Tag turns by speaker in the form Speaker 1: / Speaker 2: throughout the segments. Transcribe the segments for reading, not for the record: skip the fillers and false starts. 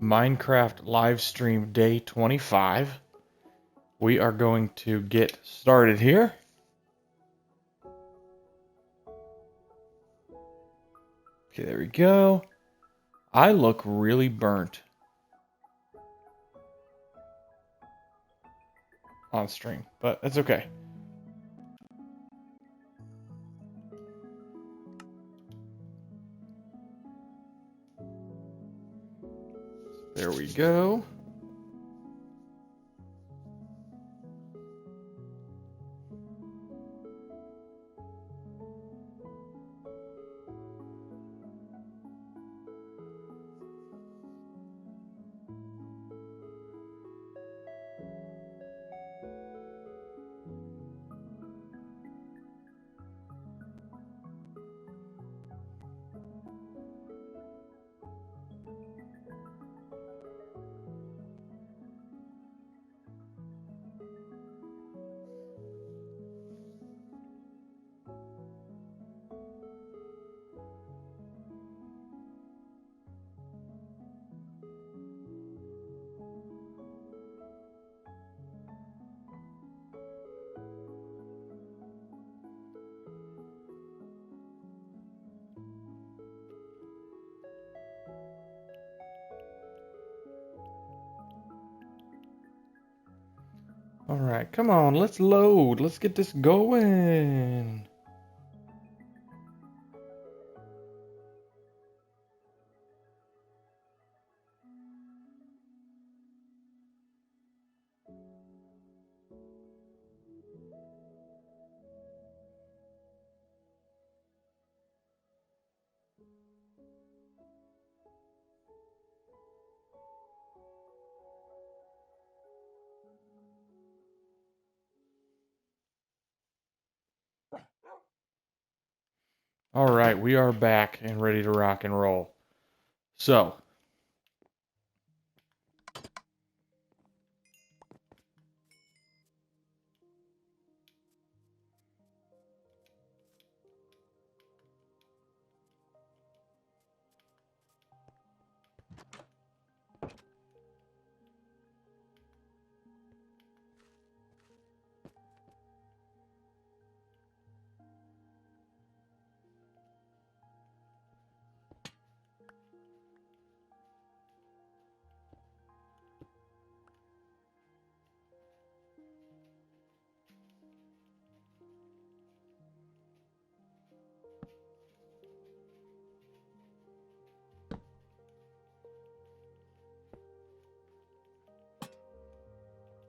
Speaker 1: Minecraft live stream day 25. We are going to get started here. Okay, there we go. I look really burnt on stream, but that's okay. There we go. All right, come on, let's load. Let's get this going. All right, we are back and ready to rock and roll. So,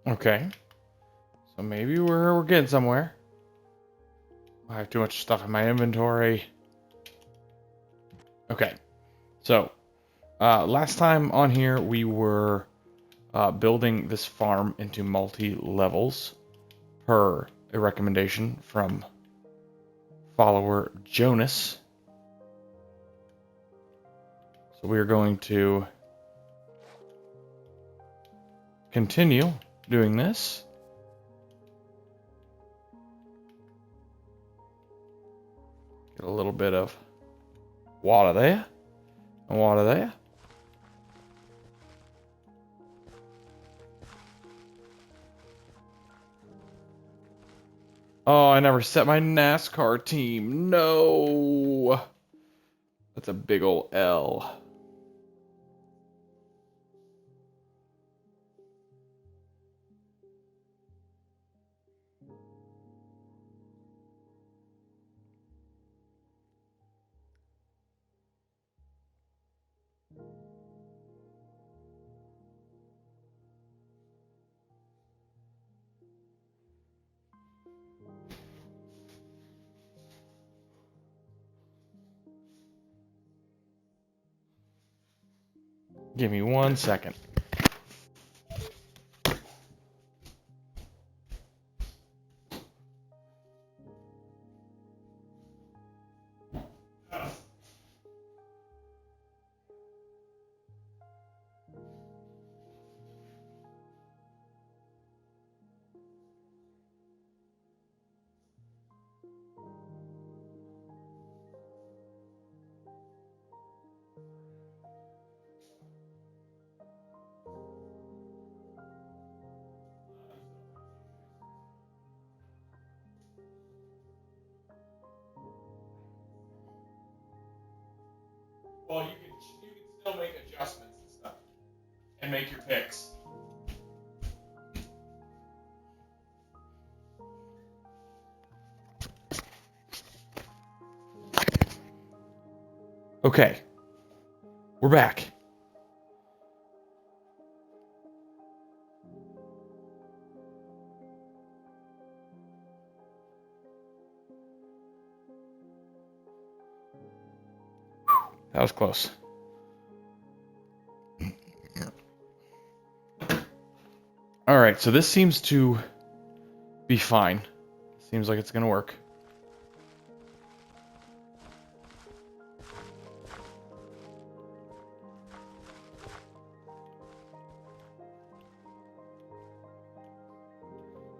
Speaker 1: okay. So maybe we're getting somewhere. I have too much stuff in my inventory. Okay. So, last time on here, we were building this farm into multi-levels per a recommendation from follower Jonas. So we are going to continue doing this. Get a little bit of water there, and water there. Oh, I never set my NASCAR team. No. That's a big ol' L. Give me 1 second. make adjustments and stuff and make your picks. Okay, we're back. That was close. All right, so this seems to be fine. Seems like it's gonna work.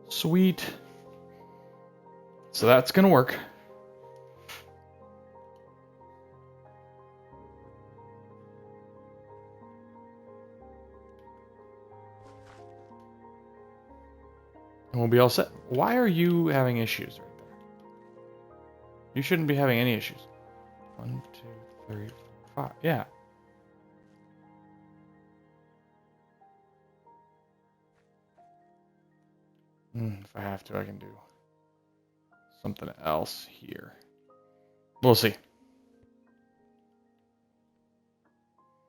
Speaker 1: Sweet. So that's gonna work. And we'll be all set. Why are you having issues right there? You shouldn't be having any issues. 1, 2, 3, 4, 5. Yeah. If I have to, I can do something else here. We'll see.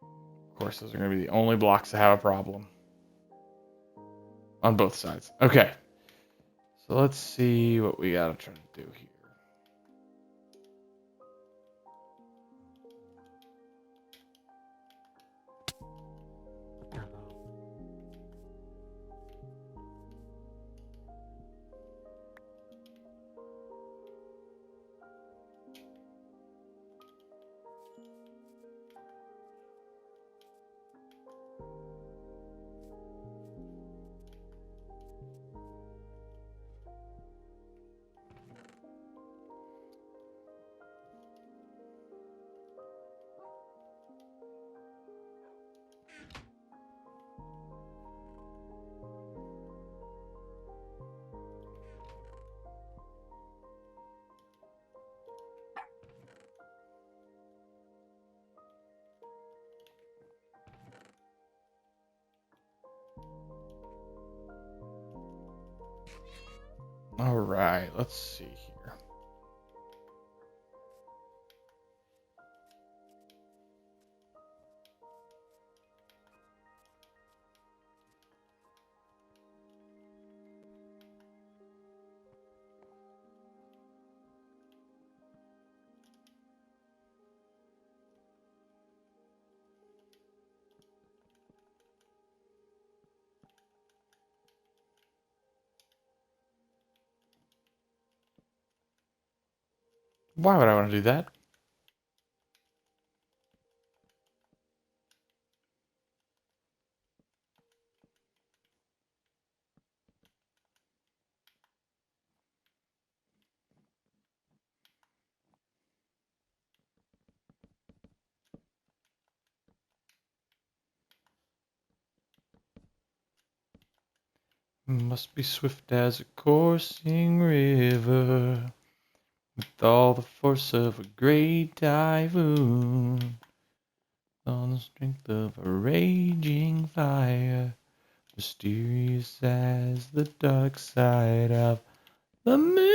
Speaker 1: Of course, those are going to be the only blocks that have a problem. On both sides. Okay. So let's see what we got to try to do here. All right, let's see here. Why would I want to do that? Must be swift as a coursing river, with all the force of a great typhoon, on the strength of a raging fire, mysterious as the dark side of the moon.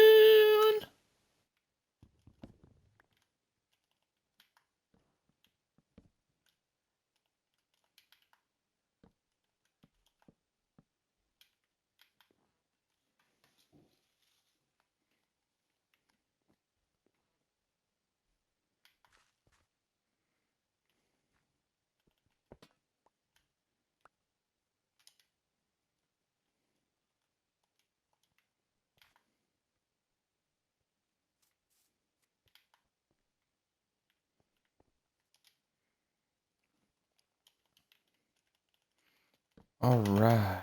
Speaker 1: All right.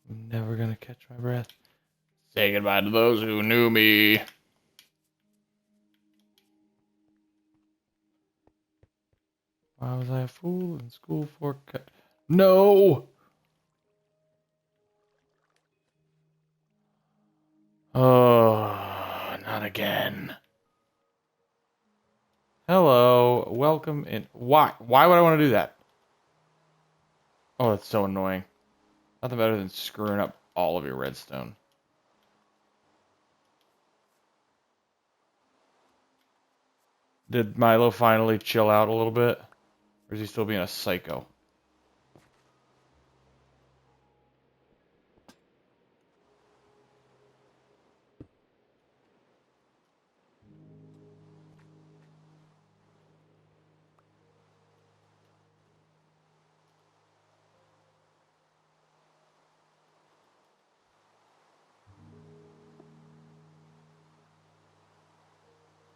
Speaker 1: Never gonna catch my breath. Say goodbye to those who knew me. Why was I a fool in school for No! Oh, not again. Hello, welcome in. Why? Why would I want to do that? Oh, that's so annoying. Nothing better than screwing up all of your redstone. Did Milo finally chill out a little bit? Or is he still being a psycho?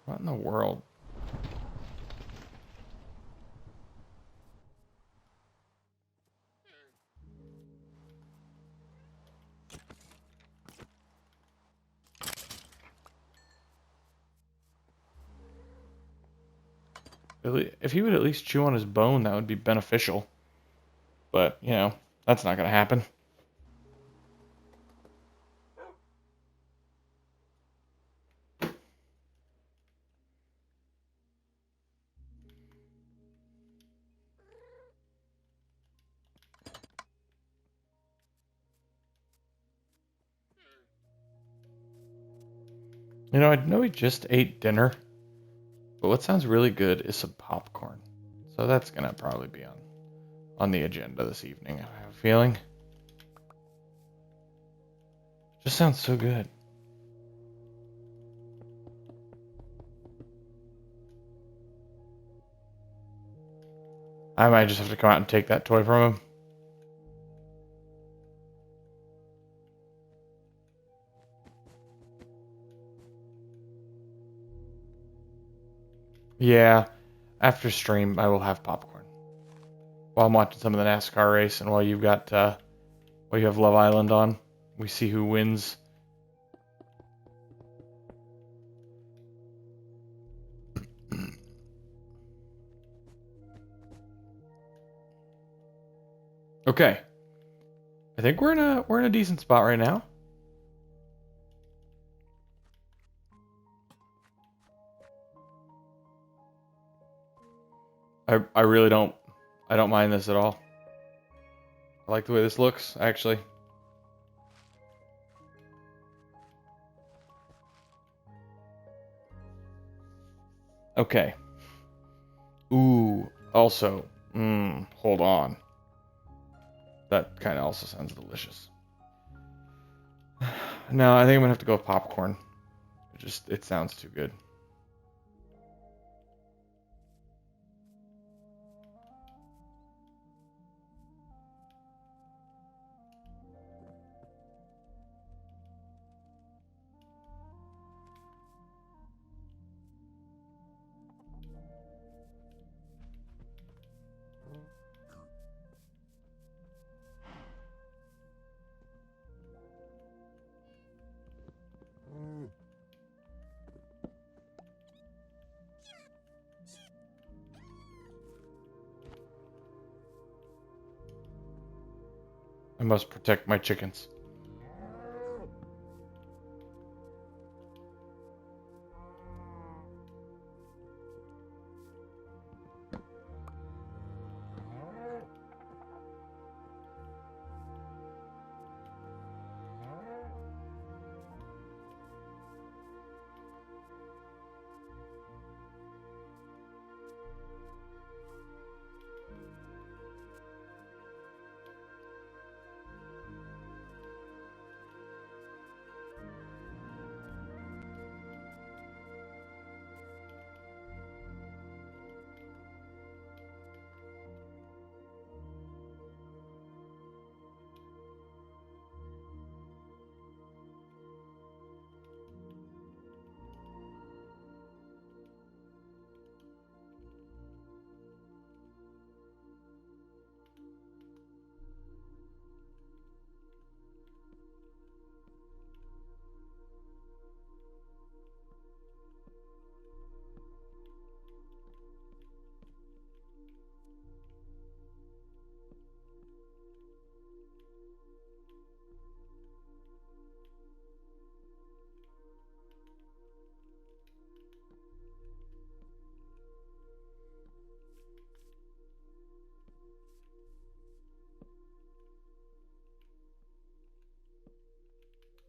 Speaker 1: What in the world? If he would at least chew on his bone, that would be beneficial. But, you know, that's not going to happen. You know, I know he just ate dinner, but what sounds really good is some popcorn. So that's going to probably be on the agenda this evening, I have a feeling. Just sounds so good. I might just have to come out and take that toy from him. Yeah, after stream, I will have popcorn. While I'm watching some of the NASCAR race and while you've got, while you have Love Island on, we see who wins. Okay. I think we're in a decent spot right now. I really don't mind this at all. I like the way this looks, actually. Okay. Ooh, also, hold on. That kind of also sounds delicious. No, I think I'm gonna have to go with popcorn. It sounds too good. I must protect my chickens.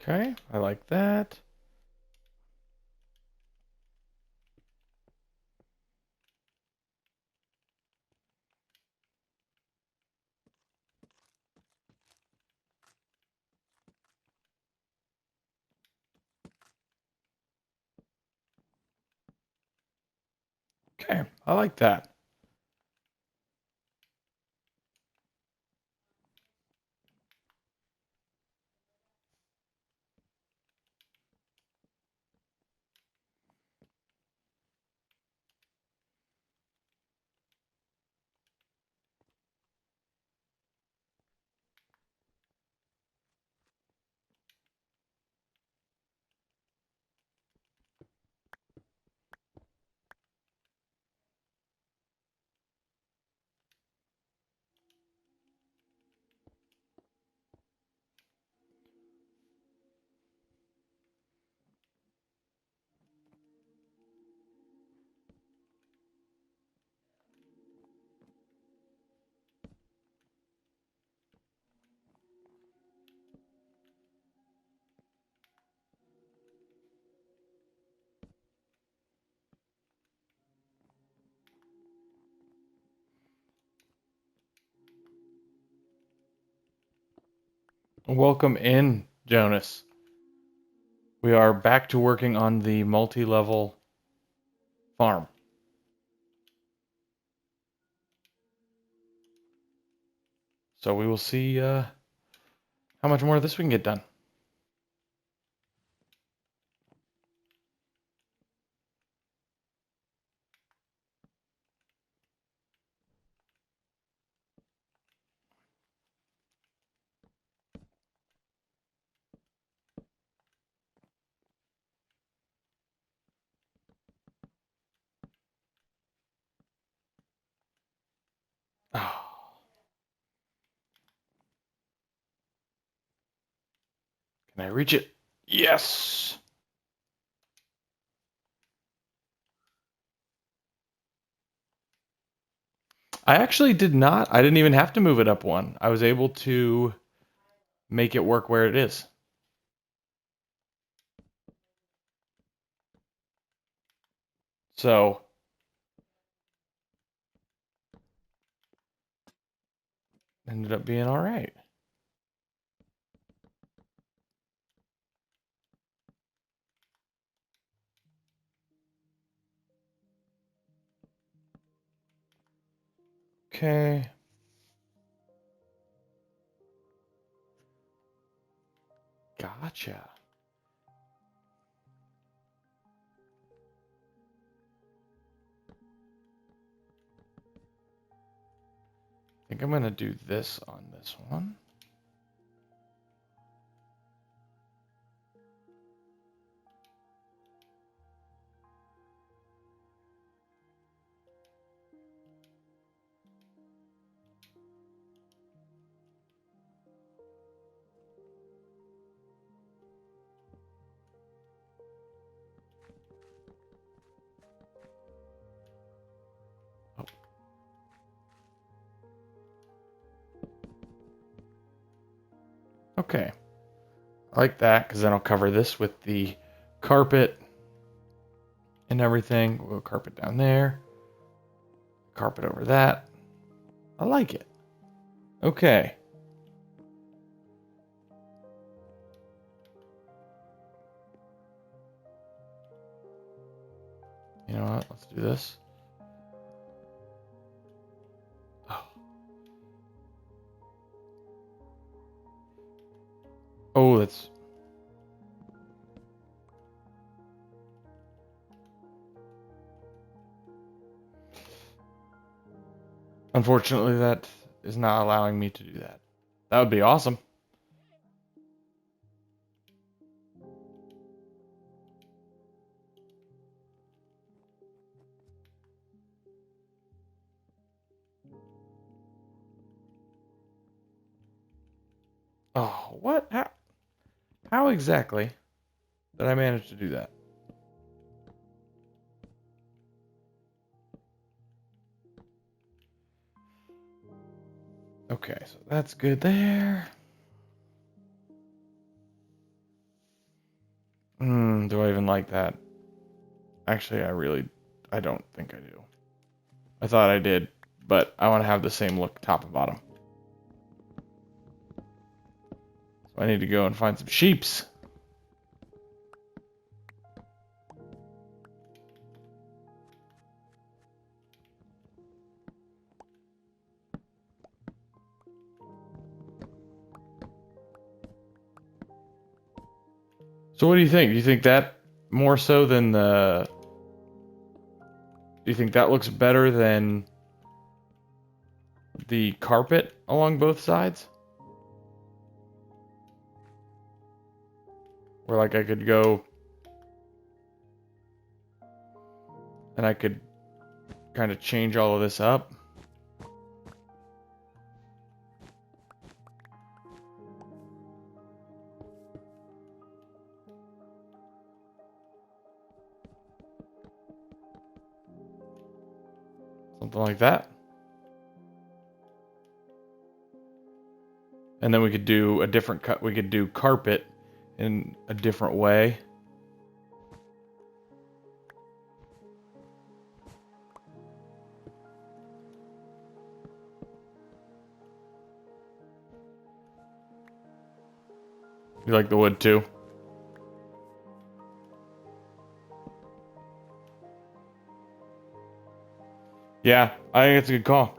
Speaker 1: Okay, I like that. Okay, I like that. Welcome in, Jonas. We are back to working on the multi-level farm. So we will see how much more of this we can get done. Oh, can I reach it? Yes! I actually did not. I didn't even have to move it up one. I was able to make it work where it is. So, ended up being all right. Okay. Gotcha. I think I'm going to do this on this one. Oh. Okay. I like that because then I'll cover this with the carpet and everything. We'll carpet down there, carpet over that. I like it. Okay. You know what? Let's do this. Oh, oh that's... Unfortunately, that is not allowing me to do that. That would be awesome. Oh, what? How exactly did I manage to do that? Okay, so that's good there. Do I even like that? Actually, I don't think I do. I thought I did, but I want to have the same look top and bottom. So I need to go and find some sheeps. So what do you think? Do you think that more so than the... Do you think that looks better than the carpet along both sides? Where like I could go and I could kind of change all of this up. Something like that. And then we could do a different cut. We could do carpet in a different way. You like the wood too? Yeah, I think it's a good call.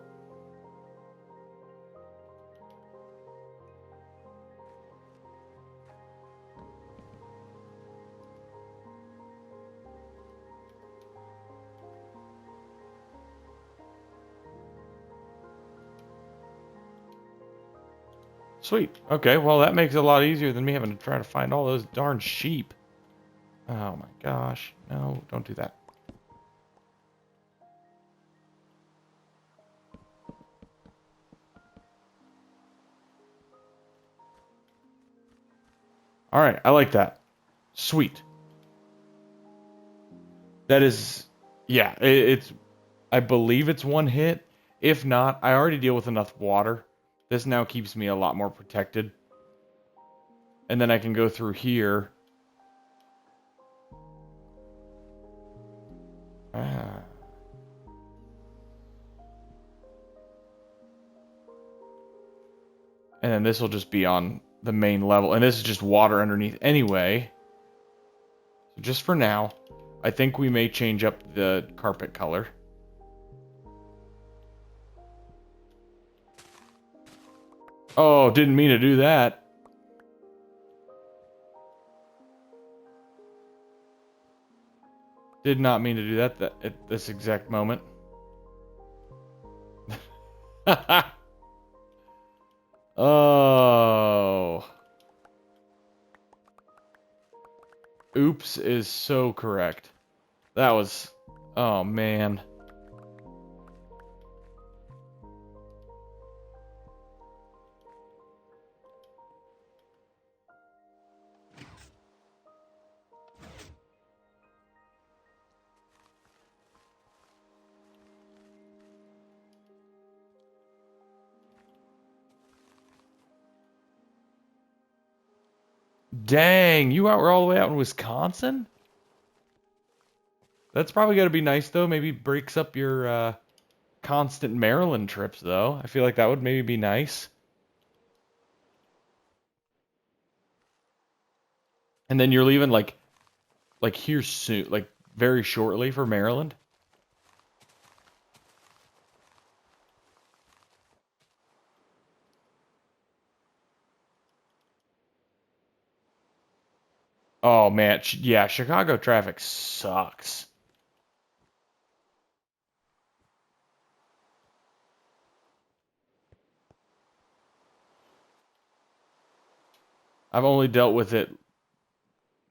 Speaker 1: Sweet. Okay, well that makes it a lot easier than me having to try to find all those darn sheep. Oh my gosh. No, don't do that. All right, I like that. Sweet. That is, yeah, it's, I believe it's one hit. If not, I already deal with enough water. This now keeps me a lot more protected. And then I can go through here. Ah. And then this will just be on the main level. And this is just water underneath anyway. So just for now, I think we may change up the carpet color. Oh, didn't mean to do that. Did not mean to do that at this exact moment. Oh. Oops is so correct. That was... Oh, man. Dang, you were all the way out in Wisconsin? That's probably got to be nice, though. Maybe breaks up your constant Maryland trips, though. I feel like that would maybe be nice. And then you're leaving, like here soon, like very shortly for Maryland. Oh, man. Yeah, Chicago traffic sucks. I've only dealt with it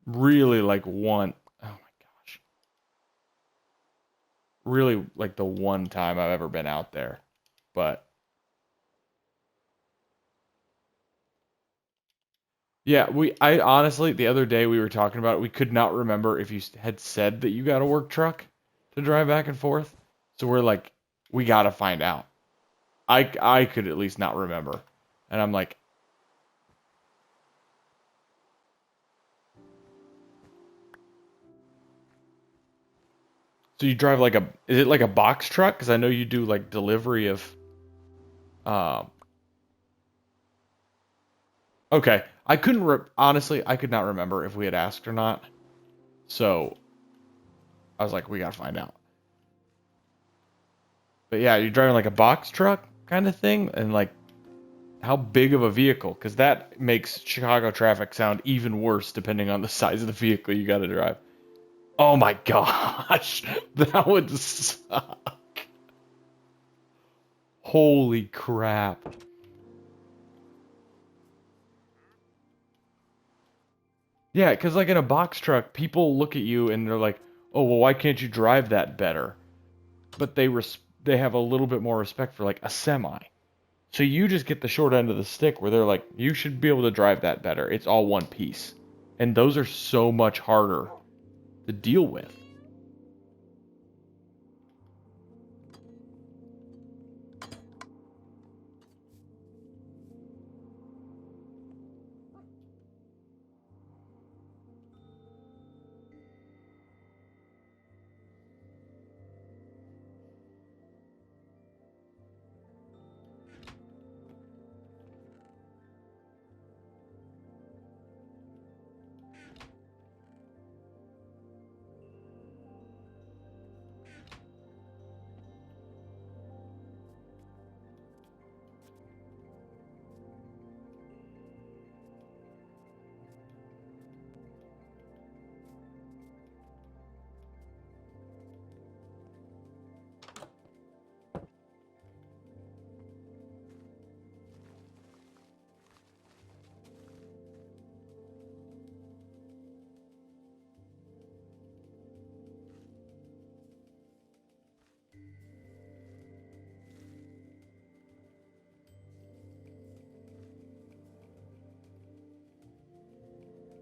Speaker 1: really like one. Oh my gosh. Really like the one time I've ever been out there. But yeah, I honestly, the other day we were talking about it, we could not remember if you had said that you got a work truck to drive back and forth. So we're like, we got to find out. I could at least not remember. And I'm like, So you drive like is it like a box truck? Because I know you do like delivery of, um, okay. Honestly, I could not remember if we had asked or not. So I was like, we gotta find out. But yeah, you're driving like a box truck kind of thing, and like how big of a vehicle? Because that makes Chicago traffic sound even worse depending on the size of the vehicle you got to drive. Oh my gosh, that would suck. Holy crap. Yeah, because like in a box truck, people look at you and they're like, "Oh, well, why can't you drive that better?" But they have a little bit more respect for like a semi. So you just get the short end of the stick where they're like, "You should be able to drive that better. It's all one piece." And those are so much harder to deal with.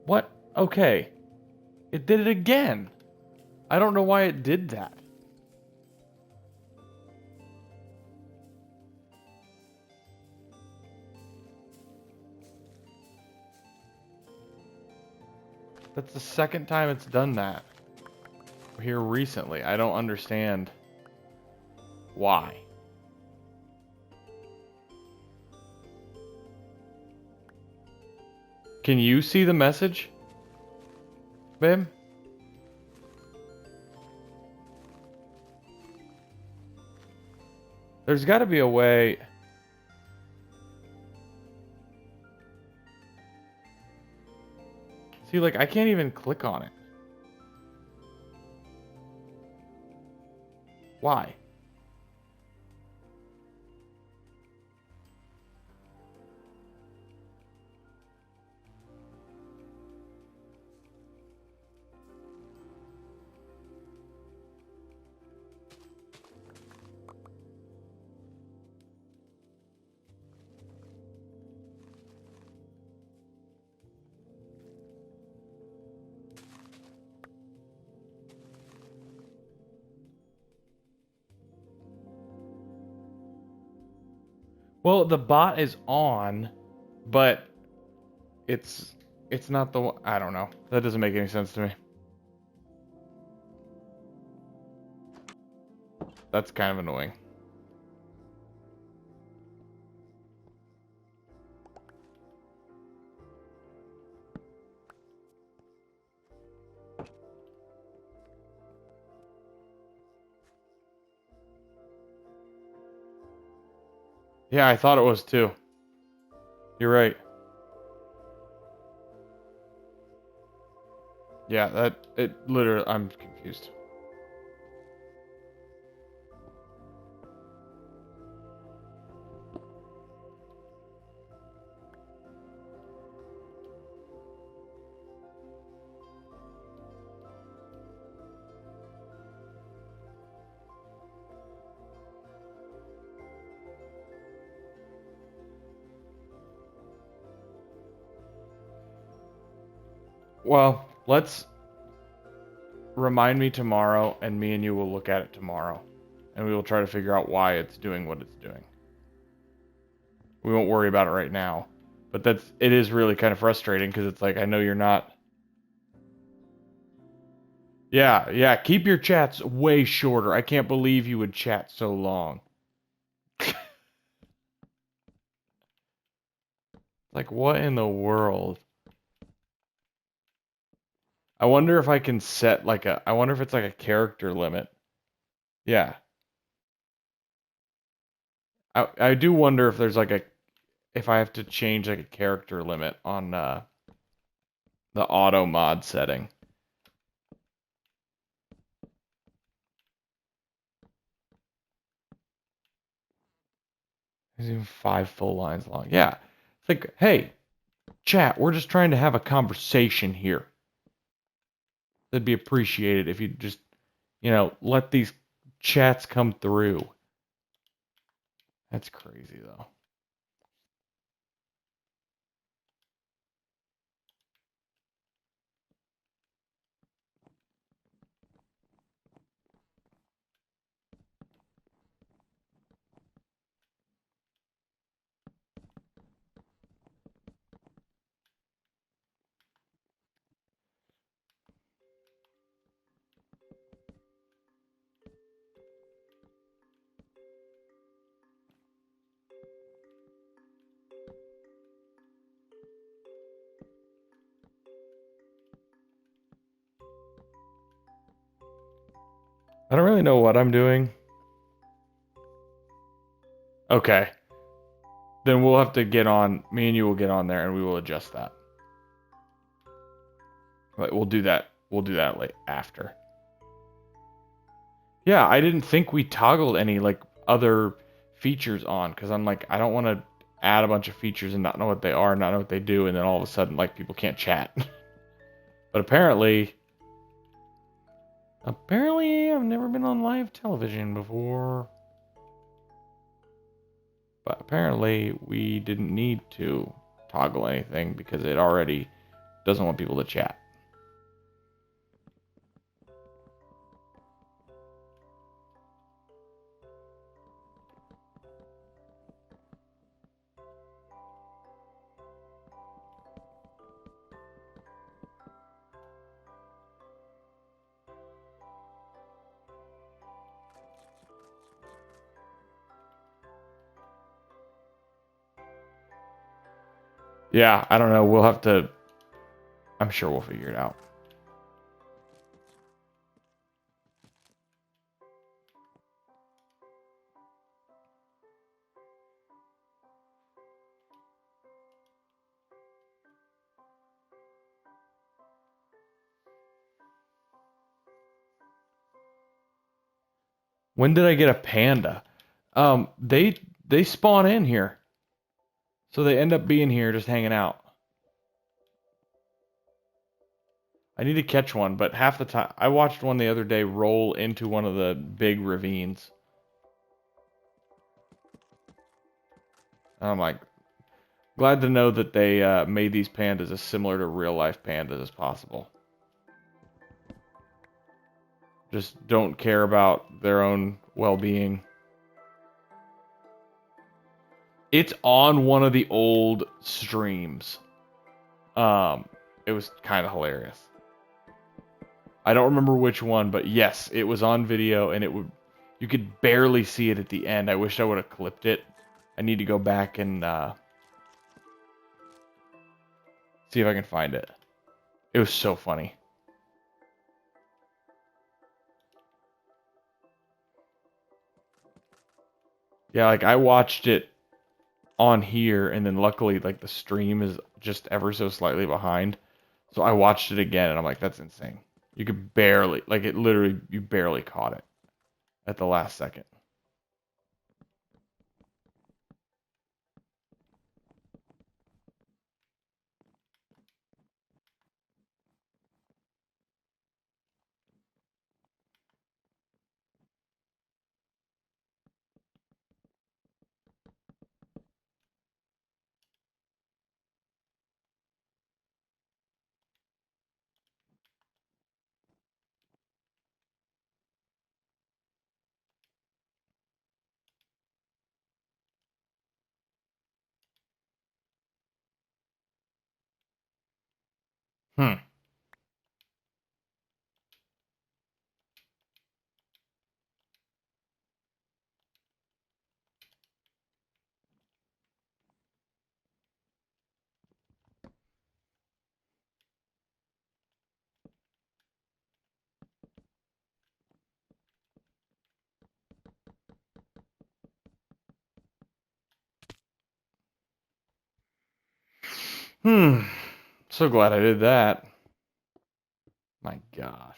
Speaker 1: What? Okay. It did it again. I don't know why it did that. That's the second time it's done that here recently. I don't understand why. Can you see the message, babe? There's got to be a way. See, like, I can't even click on it. Why? Well, the bot is on, but it's it's not the one. I don't know. That doesn't make any sense to me. That's kind of annoying. Yeah, I thought it was too. You're right. Yeah, that it literally I'm confused. Well, let's remind me tomorrow and me and you will look at it tomorrow and we will try to figure out why it's doing what it's doing. We won't worry about it right now. But it is really kind of frustrating because it's like I know you're not Yeah, yeah. Keep your chats way shorter. I can't believe you would chat so long. Like, what in the world? I wonder if I can set like a. I wonder if it's like a character limit. Yeah. I do wonder if there's like a. If I have to change like a character limit on the auto mod setting. There's even 5 full lines long. Yeah. It's like, hey, chat, we're just trying to have a conversation here. That'd be appreciated if you just, let these chats come through. That's crazy though. I don't really know what I'm doing. Okay. Then we'll have to get on, me and you will get on there and we will adjust that. But we'll do that. We'll do that like after. Yeah, I didn't think we toggled any like other features on because I'm like, I don't want to add a bunch of features and not know what they are, not know what they do, and then all of a sudden like people can't chat. But apparently I've never been on live television before. But apparently we didn't need to toggle anything because it already doesn't want people to chat. Yeah, I don't know. We'll have to. I'm sure we'll figure it out. When did I get a panda? They spawn in here, so they end up being here just hanging out. I need to catch one, but half the time I watched one the other day roll into one of the big ravines. And I'm like, glad to know that they made these pandas as similar to real life pandas as possible. Just don't care about their own well-being. It's on one of the old streams. Um, it was kind of hilarious. I don't remember which one, but yes, it was on video, and you could barely see it at the end. I wish I would have clipped it. I need to go back and see if I can find it. It was so funny. Yeah, like I watched it on here, and then luckily, like the stream is just ever so slightly behind. So I watched it again, and I'm like, that's insane. You could barely, like it literally, you barely caught it at the last second. Hmm. So glad I did that. My gosh.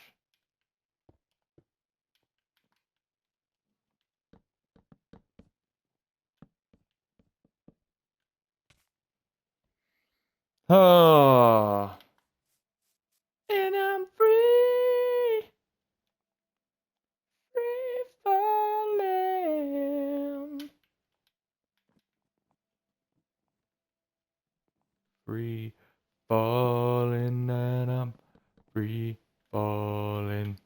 Speaker 1: Oh. And I'm free. Free falling. Free falling and I'm free falling.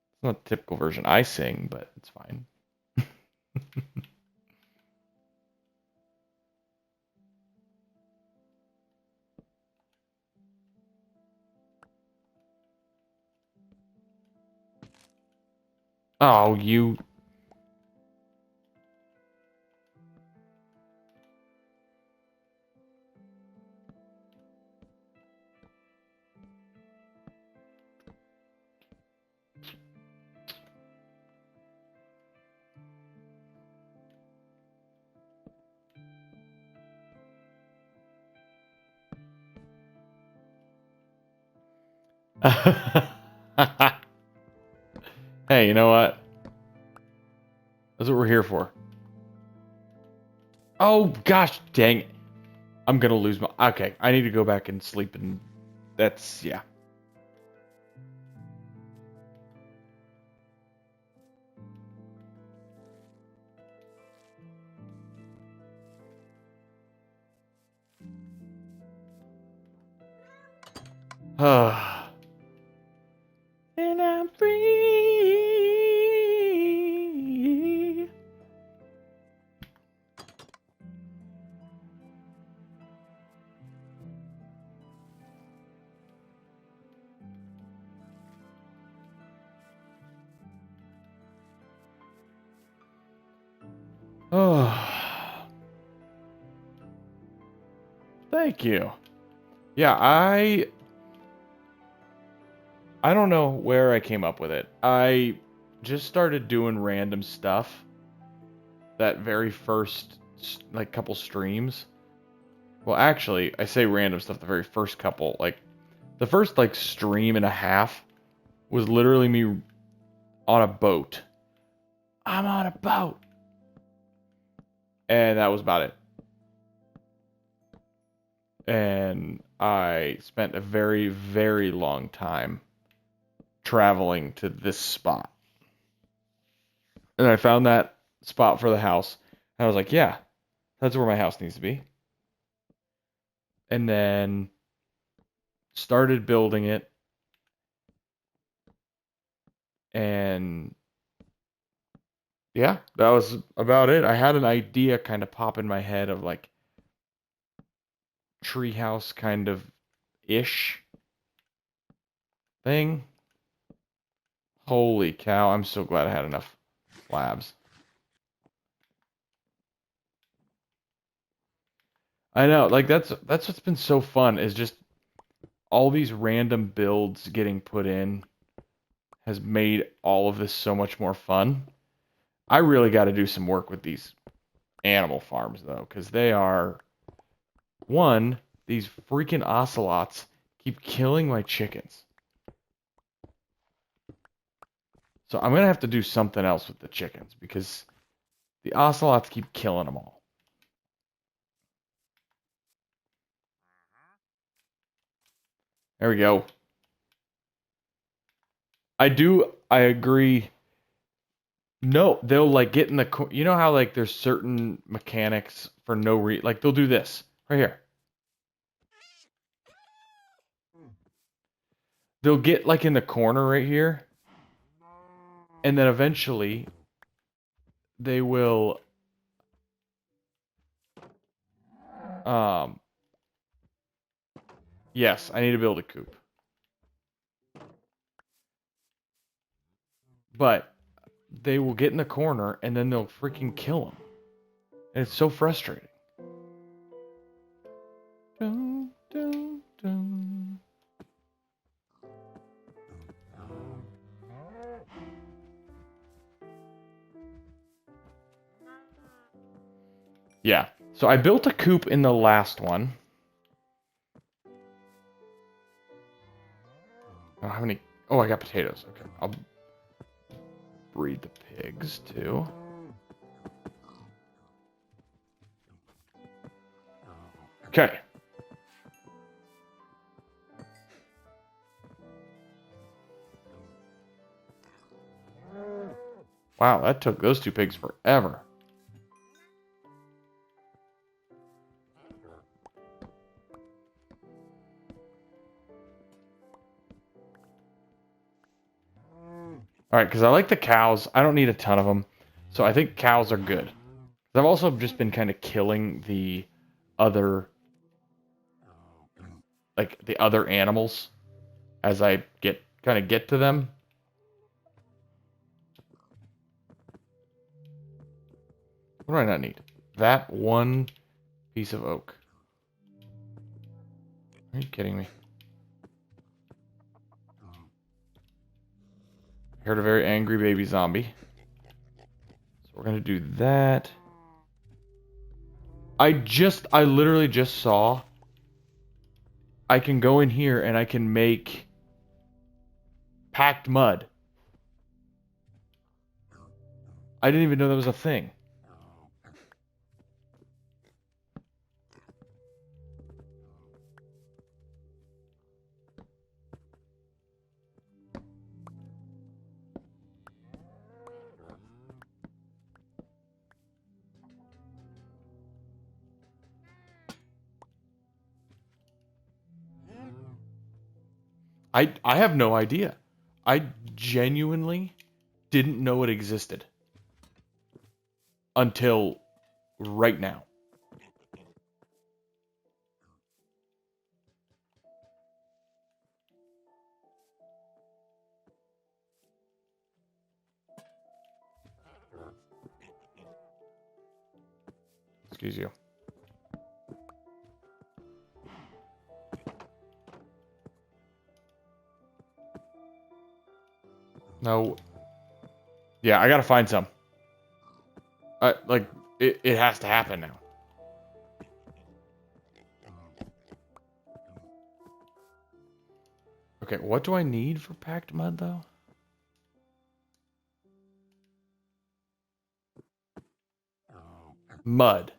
Speaker 1: It's not the typical version I sing, but it's fine. Oh, you. Hey, you know what? That's what we're here for. Oh, gosh, dang it. I'm gonna lose my... Okay, I need to go back and sleep, and that's... yeah. And I'm free. Oh, thank you. Yeah, I don't know where I came up with it. I just started doing random stuff that very first like couple streams. Well, actually, I say random stuff the very first couple. Like the first like stream and a half was literally me on a boat. I'm on a boat. And that was about it. And I spent a very, very long time traveling to this spot. And I found that spot for the house. And I was like, yeah, that's where my house needs to be. And then started building it. And yeah, that was about it. I had an idea kind of pop in my head of like treehouse kind of ish thing. Holy cow, I'm so glad I had enough slabs. I know, like that's what's been so fun is just all these random builds getting put in has made all of this so much more fun. I really got to do some work with these animal farms though, because they are one, these freaking ocelots keep killing my chickens. So I'm gonna have to do something else with the chickens because the ocelots keep killing them all. There we go. I agree. No, they'll like get in the, you know how like there's certain mechanics for no like they'll do this right here. They'll get like in the corner right here, and then eventually they will um yes, I need to build a coop. But they will get in the corner and then they'll freaking kill them. And it's so frustrating. Dun, dun, dun. Yeah. So I built a coop in the last one. I don't have any... Oh, I got potatoes. Okay. I'll breed the pigs, too. Okay. Wow, that took those two pigs forever. All right, because I like the cows. I don't need a ton of them. So I think cows are good. I've also just been kind of killing the other, like the other animals as I get to them. What do I not need? That one piece of oak. Are you kidding me? I heard a very angry baby zombie. So we're gonna do that. I literally just saw I can go in here and I can make packed mud. I didn't even know that was a thing. I have no idea. I genuinely didn't know it existed until right now. Excuse you. No. Yeah, I gotta find some. Like, it has to happen now. Okay, what do I need for packed mud, though? Mud.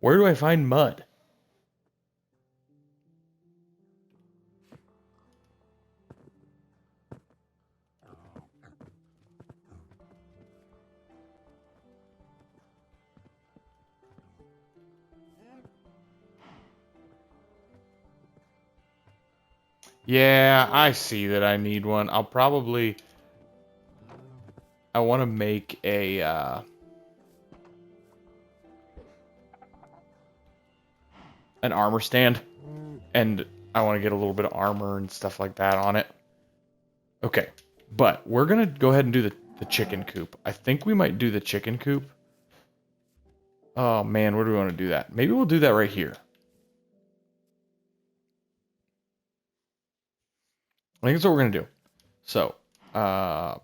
Speaker 1: Where do I find mud? Yeah, I see that I need one. I'll probably... I want to make a, an armor stand. And I want to get a little bit of armor and stuff like that on it. Okay, but we're going to go ahead and do the chicken coop. I think we might do the chicken coop. Oh, man, where do we want to do that? Maybe we'll do that right here. I think that's what we're going to do. So, all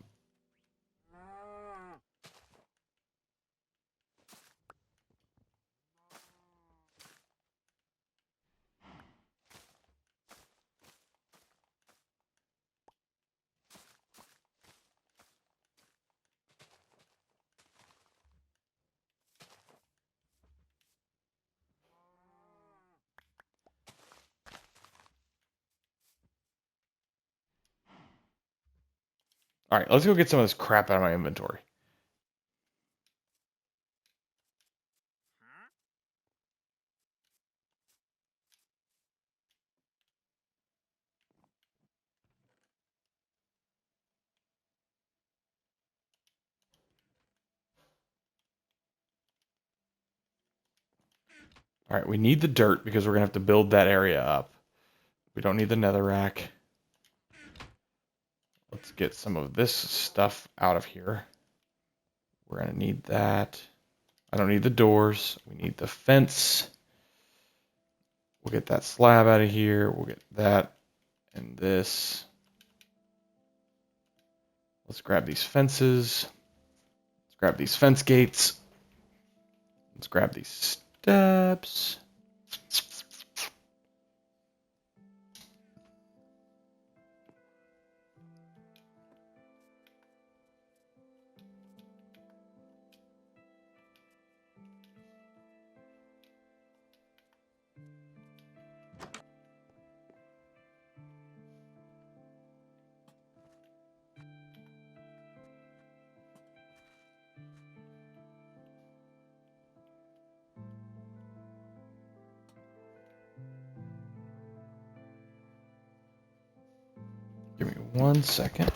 Speaker 1: right, let's go get some of this crap out of my inventory. All right, we need the dirt because we're going to have to build that area up. We don't need the netherrack. Let's get some of this stuff out of here. We're going to need that. I don't need the doors. We need the fence. We'll get that slab out of here. We'll get that and this. Let's grab these fences. Let's grab these fence gates. Let's grab these steps. Give me 1 second.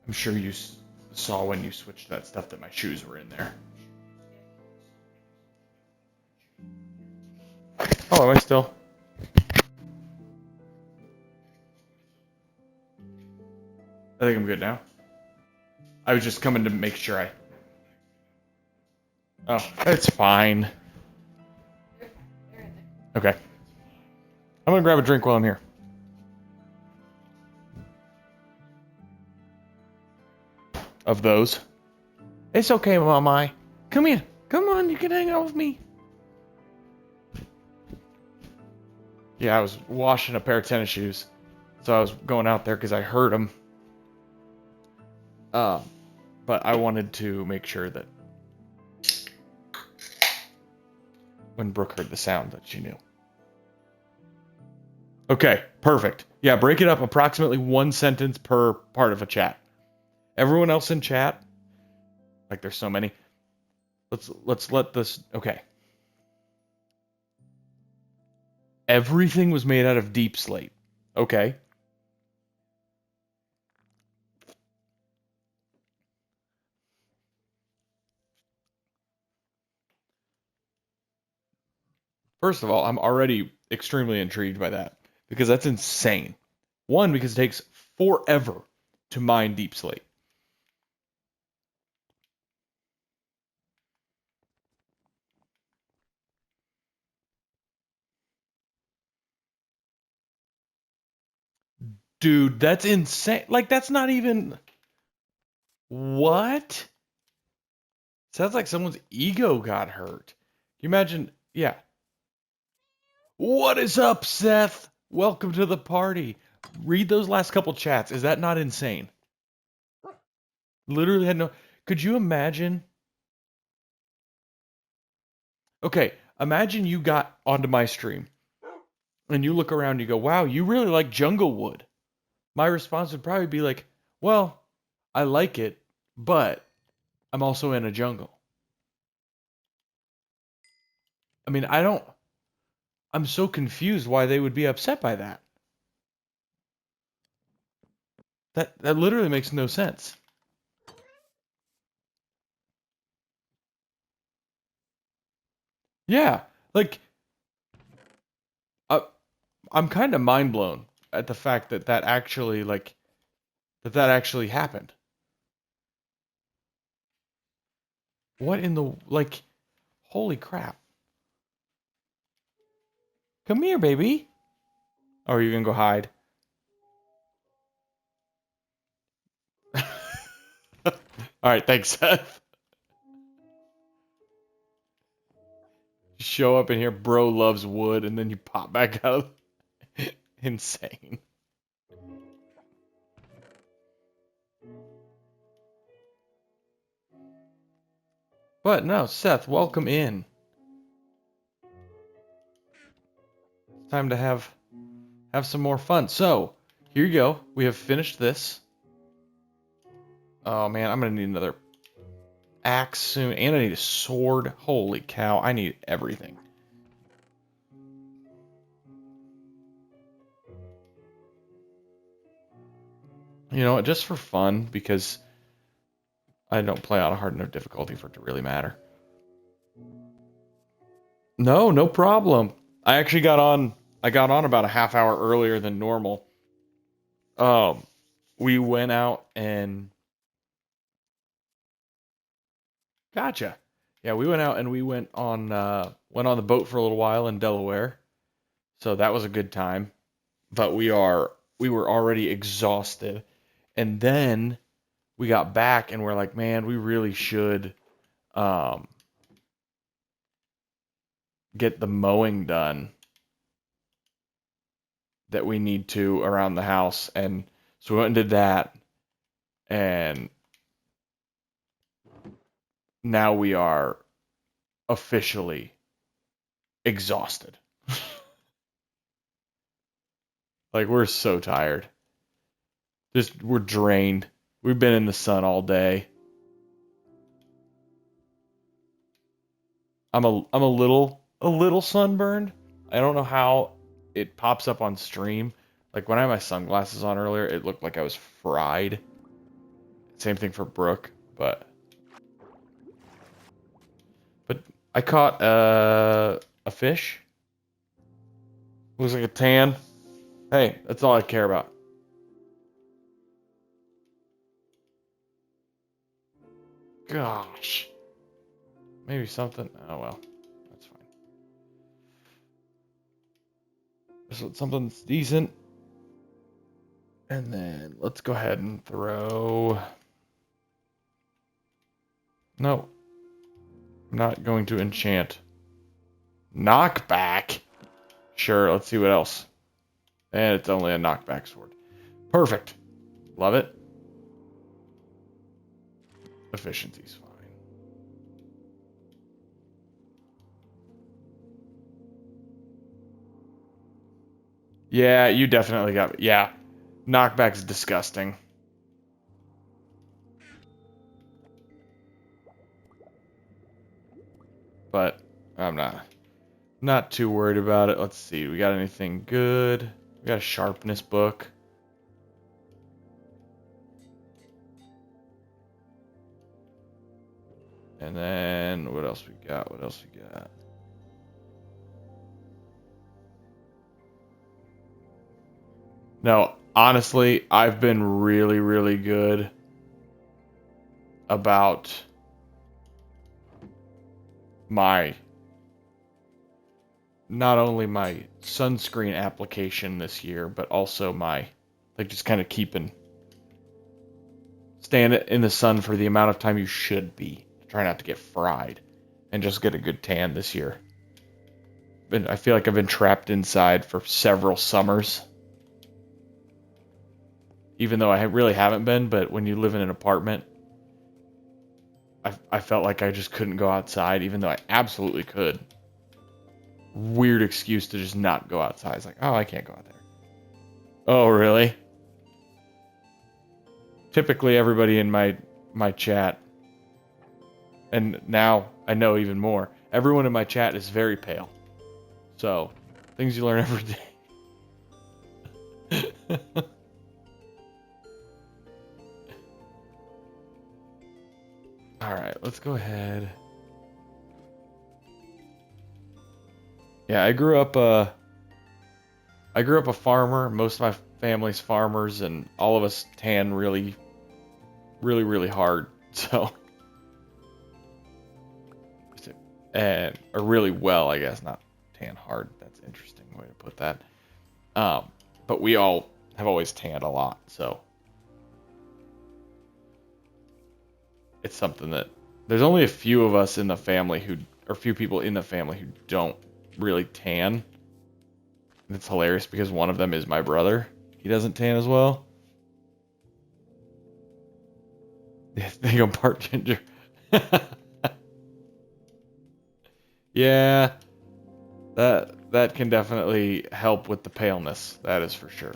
Speaker 1: I'm sure you saw when you switched that stuff that my shoes were in there. Oh, am I still? I think I'm good now. I was just coming to make sure I... Oh, it's fine. Okay. I'm gonna grab a drink while I'm here. Of those. It's okay, Mama. Come here. Come on, you can hang out with me. Yeah, I was washing a pair of tennis shoes. So I was going out there because I heard them. But I wanted to make sure that when Brooke heard the sound that she knew. Okay, perfect. Yeah, break it up approximately 1 sentence per part of a chat. Everyone else in chat, like there's so many. Let's let this. Okay. Everything was made out of deep slate. Okay. First of all, I'm already extremely intrigued by that because that's insane. One, because it takes forever to mine deep slate. Dude, that's insane. Like, that's not even... What? Sounds like someone's ego got hurt. You imagine... Yeah. What is up, Seth? Welcome to the party. Read those last couple chats. Is that not insane? Literally had no... Could you imagine... Okay, imagine you got onto my stream and you look around and you go, wow, you really like Junglewood. My response would probably be like, well, I like it, but I'm also in a jungle. I mean, I'm so confused why they would be upset by that. That literally makes no sense. Yeah, like, I'm kind of mind blown at the fact that that actually, like, that actually happened. What in the, like, holy crap. Come here, baby. Oh, are you gonna go hide? All right, thanks, Seth. Show up in here, bro loves wood, and then you pop back out. Insane. But no, Seth, welcome in. It's time to have some more fun. So, here you go. We have finished this. Oh man, I'm gonna need another axe soon, and I need a sword. Holy cow, I need everything. You know what, just for fun, because I don't play on a hard enough difficulty for it to really matter. No problem. I actually got on about a half hour earlier than normal. We went out and gotcha. Yeah, we went out and we went on the boat for a little while in Delaware. So that was a good time. but we were already exhausted. And then we got back and we're like, man, we really should um, get the mowing done that we need to around the house. And so we went and did that. And now we are officially exhausted. Like, we're so tired. Just, we're drained. We've been in the sun all day. I'm a little sunburned. I don't know how it pops up on stream. Like when I had my sunglasses on earlier, it looked like I was fried. Same thing for Brooke, but I caught a fish. Looks like a tan. Hey, that's all I care about. Gosh. Maybe something. Oh well. That's fine. Just something that's decent. And then let's go ahead and throw. No, I'm not going to enchant. Knockback? Sure, let's see what else. And it's only a knockback sword. Perfect. Love it. Efficiency's fine. Yeah, you definitely got it. Yeah. Knockback's disgusting. But I'm not too worried about it. Let's see. We got anything good? We got a sharpness book. And then what else we got? What else we got? No, honestly, I've been really, really good about my not only my sunscreen application this year, but also my like just kind of staying in the sun for the amount of time you should be. Try not to get fried and just get a good tan this year. I feel like I've been trapped inside for several summers. Even though I really haven't been, but when you live in an apartment, I felt like I just couldn't go outside, even though I absolutely could. Weird excuse to just not go outside. It's like, oh, I can't go out there. Oh, really? Typically, everybody in my chat, and now I know even more. Everyone in my chat is very pale. So, things you learn every day. All right, let's go ahead. Yeah, I grew up a farmer. Most of my family's farmers, and all of us tan really, really, really hard. So, or really well, I guess, not tan hard. That's an interesting way to put that. But we all have always tanned a lot, so it's something that there's only a few of us in the family or few people in the family who don't really tan. And it's hilarious because one of them is my brother. He doesn't tan as well. They go part ginger. Yeah, that can definitely help with the paleness. That is for sure.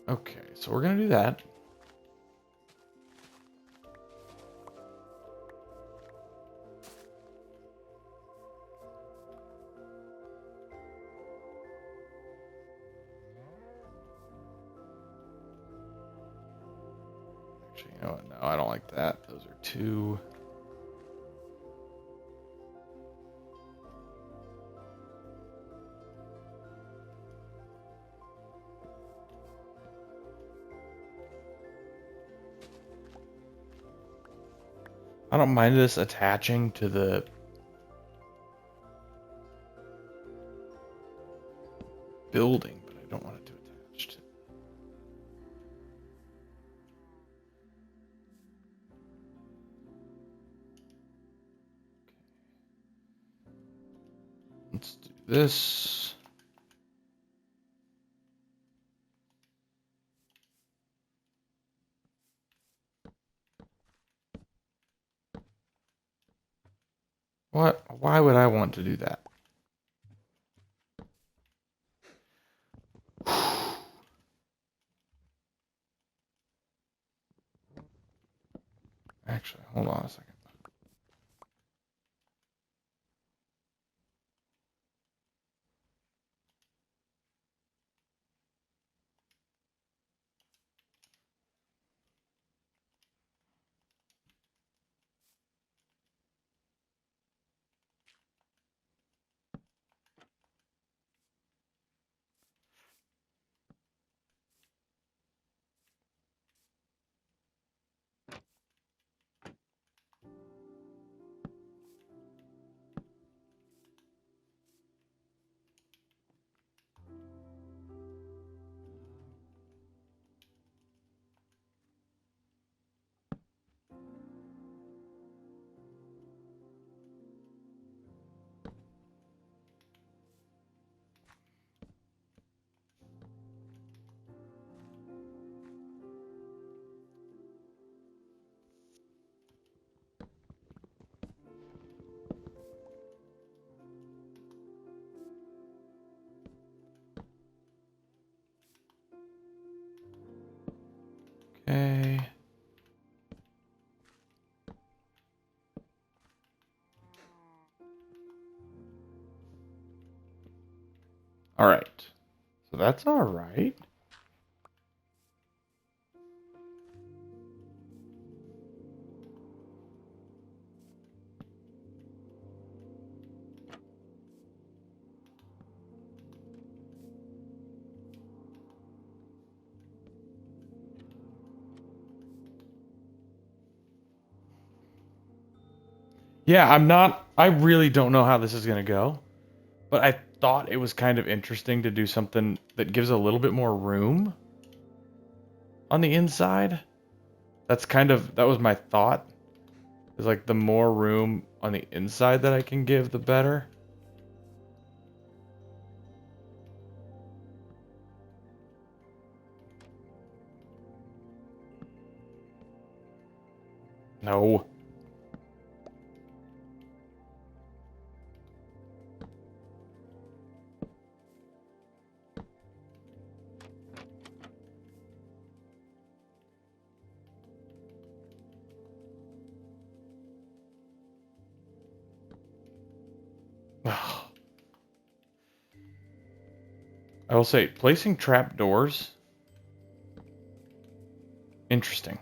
Speaker 1: Okay, so we're gonna do that. Actually, you know what? No, I don't like that. Those are two. I don't mind this attaching to the building, but I don't want it to attach to. Let's do this. What? Why would I want to do that? Actually, hold on a second. Okay. All right. So that's all right. Yeah, I really don't know how this is going to go, but I thought it was kind of interesting to do something that gives a little bit more room on the inside. That was my thought. Is like the more room on the inside that I can give, the better. No. I will say, placing trap doors, interesting.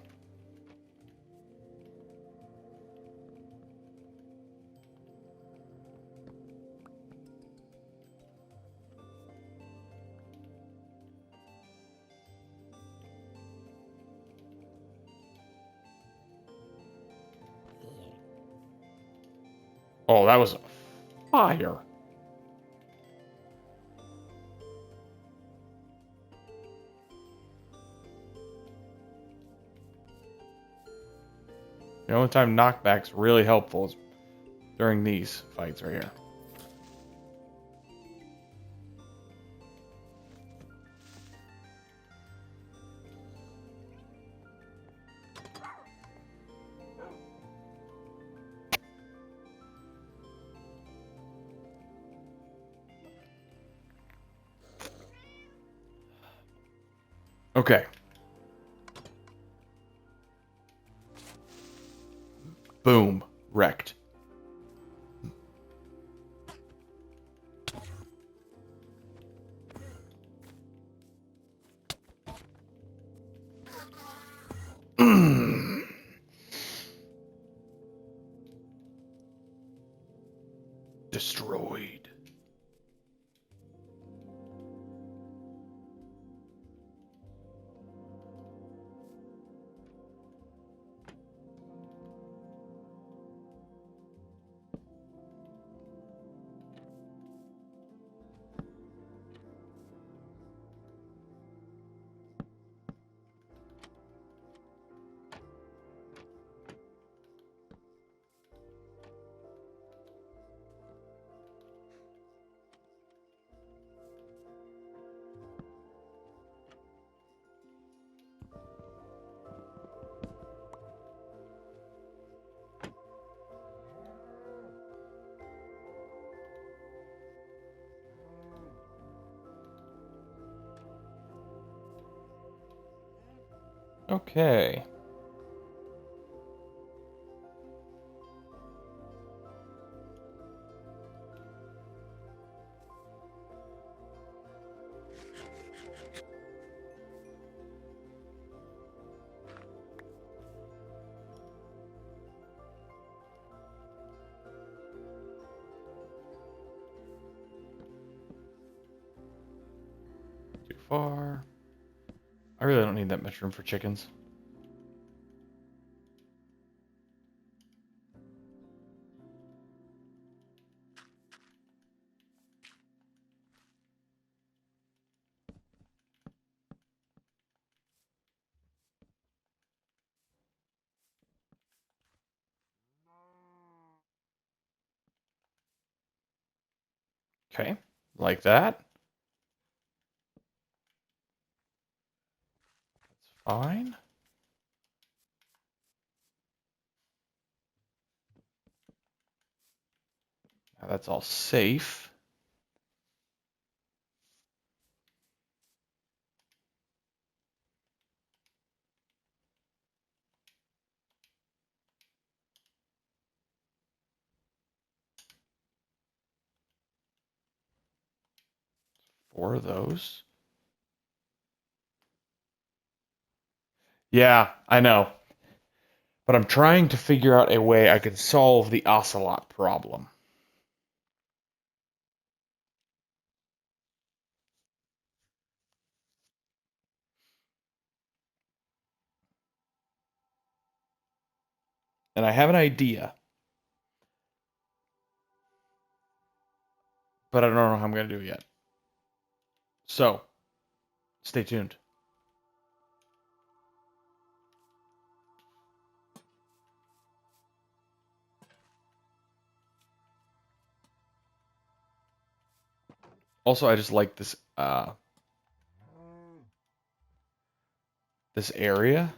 Speaker 1: Oh, that was fire. The only time knockback's really helpful is during these fights right here. Okay. Boom. Wrecked. destroyed. Okay. Too far. I really don't need that much room for chickens. Okay, like that. That's fine. Now that's all safe. Four of those. Yeah, I know. But I'm trying to figure out a way I can solve the ocelot problem. And I have an idea, but I don't know how I'm going to do it yet. So, stay tuned. Also, I just like this area.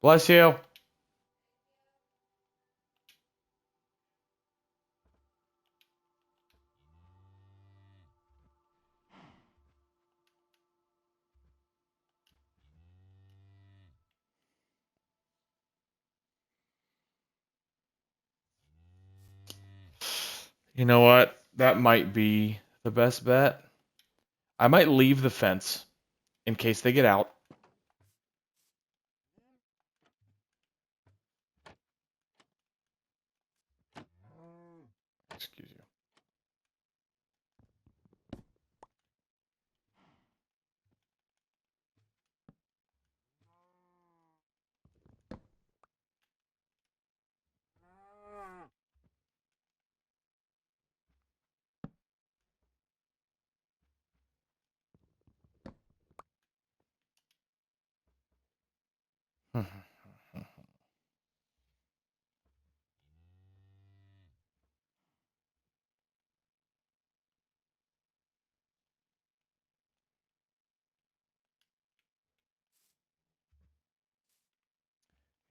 Speaker 1: Bless you. You know what? That might be the best bet. I might leave the fence in case they get out. Excuse you.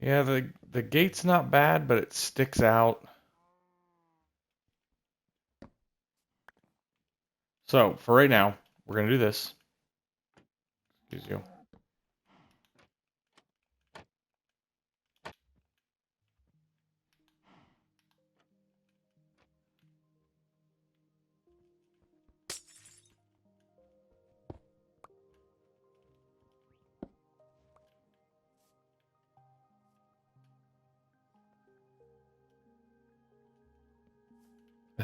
Speaker 1: Yeah, the gate's not bad, but it sticks out. So, for right now, we're going to do this. Excuse you.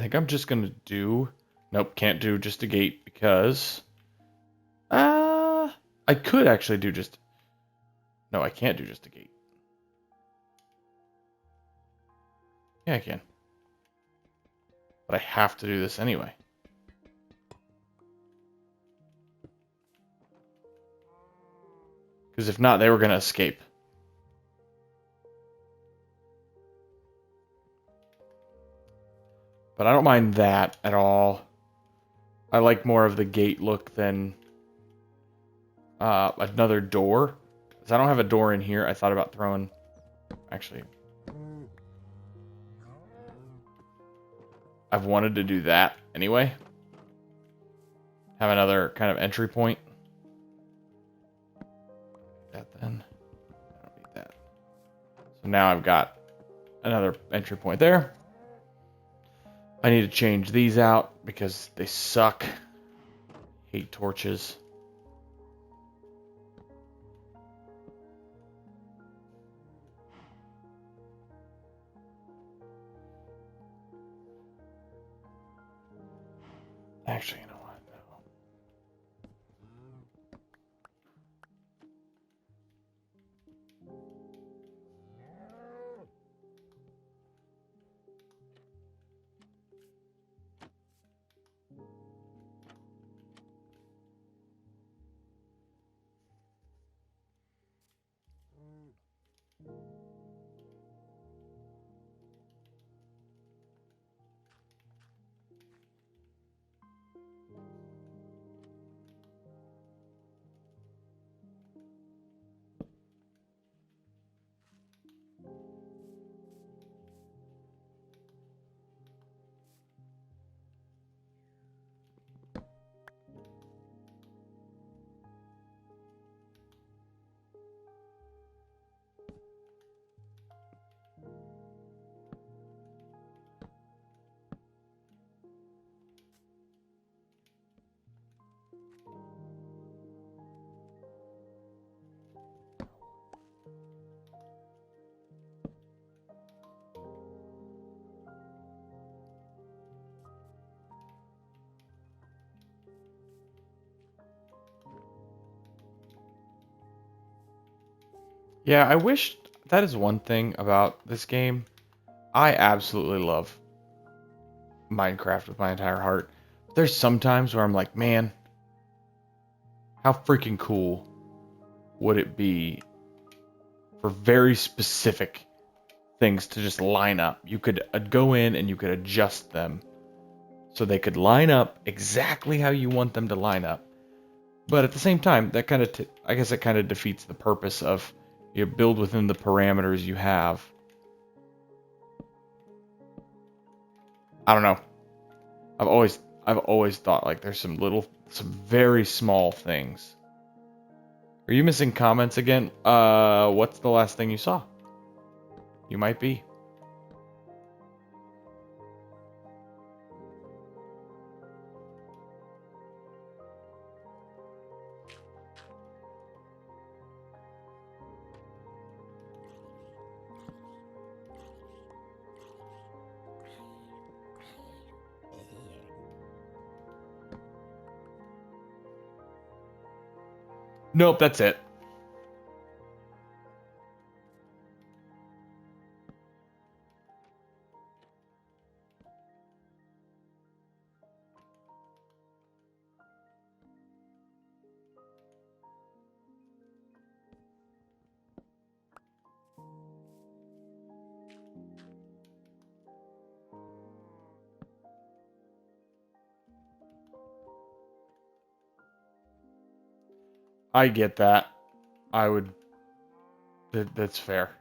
Speaker 1: think I'm just gonna do. Nope, can't do just a gate because. I could actually do just. No, I can't do just a gate. Yeah, I can. But I have to do this anyway. Because if not, they were gonna escape. But I don't mind that at all. I like more of the gate look than another door. Because I don't have a door in here. I thought about throwing... Actually... I've wanted to do that anyway. Have another kind of entry point. That then. I don't need that. So now I've got another entry point there. I need to change these out because they suck. Hate torches. Actually, you know what? No. Yeah, I wish that is one thing about this game. I absolutely love Minecraft with my entire heart. There's some times where I'm like, man, how freaking cool would it be for very specific things to just line up? You could go in and you could adjust them so they could line up exactly how you want them to line up. But at the same time, that kind of, I guess, it kind of defeats the purpose of you build within the parameters you have. I don't know. I've always thought like there's some very small things. Are you missing comments again? What's the last thing you saw? You might be. Nope, that's it. I get that. I would. That's fair.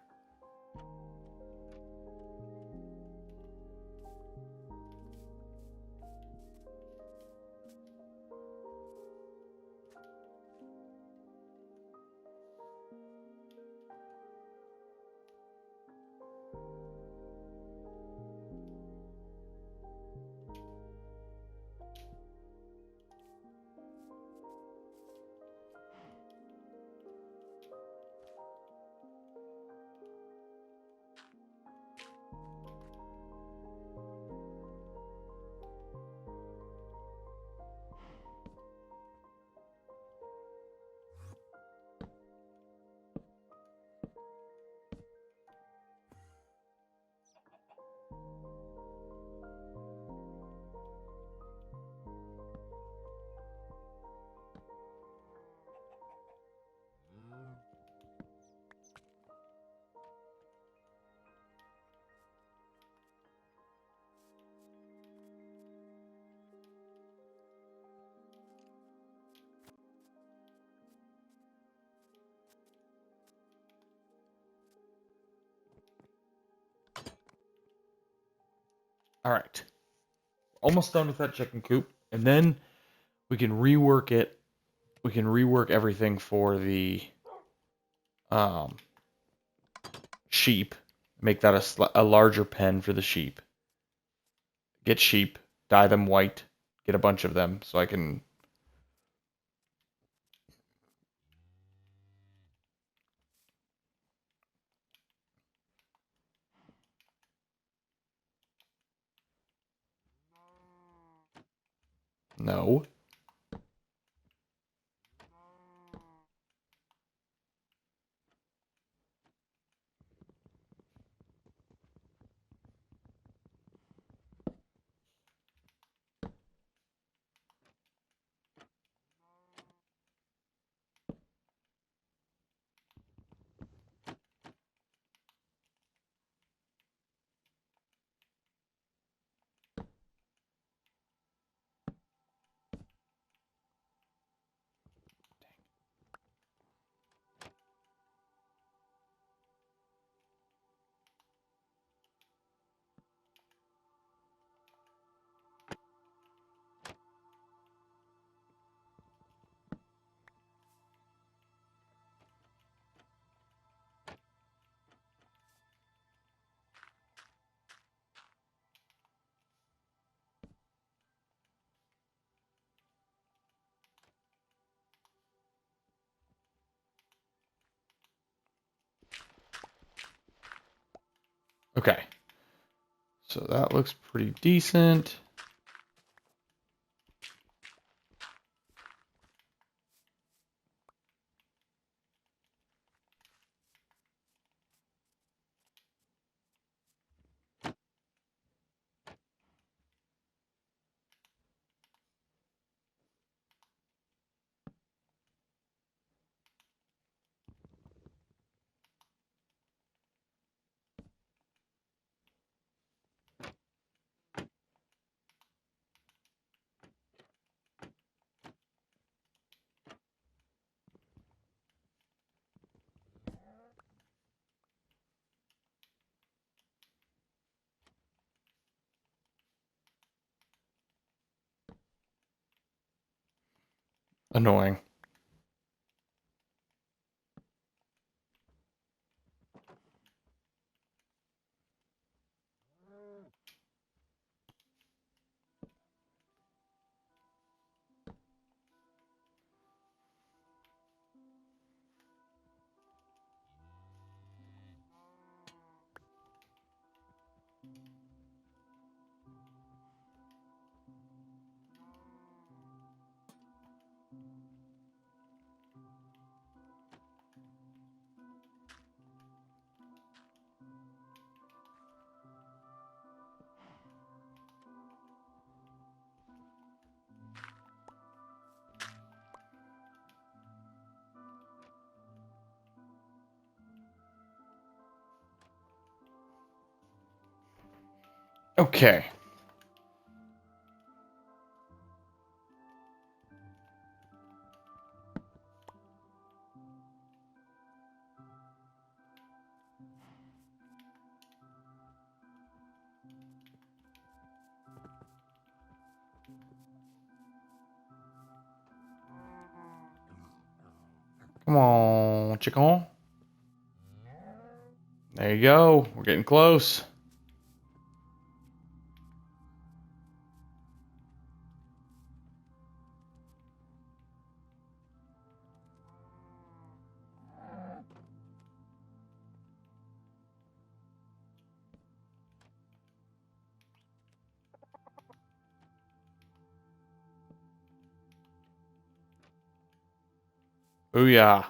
Speaker 1: All right. Almost done with that chicken coop. And then we can rework it. We can rework everything for the um, sheep. Make that a larger pen for the sheep. Get sheep, dye them white, get a bunch of them so I can. No. Okay. So that looks pretty decent. Annoying. Okay. Come on, chicken. There you go. We're getting close. Booyah.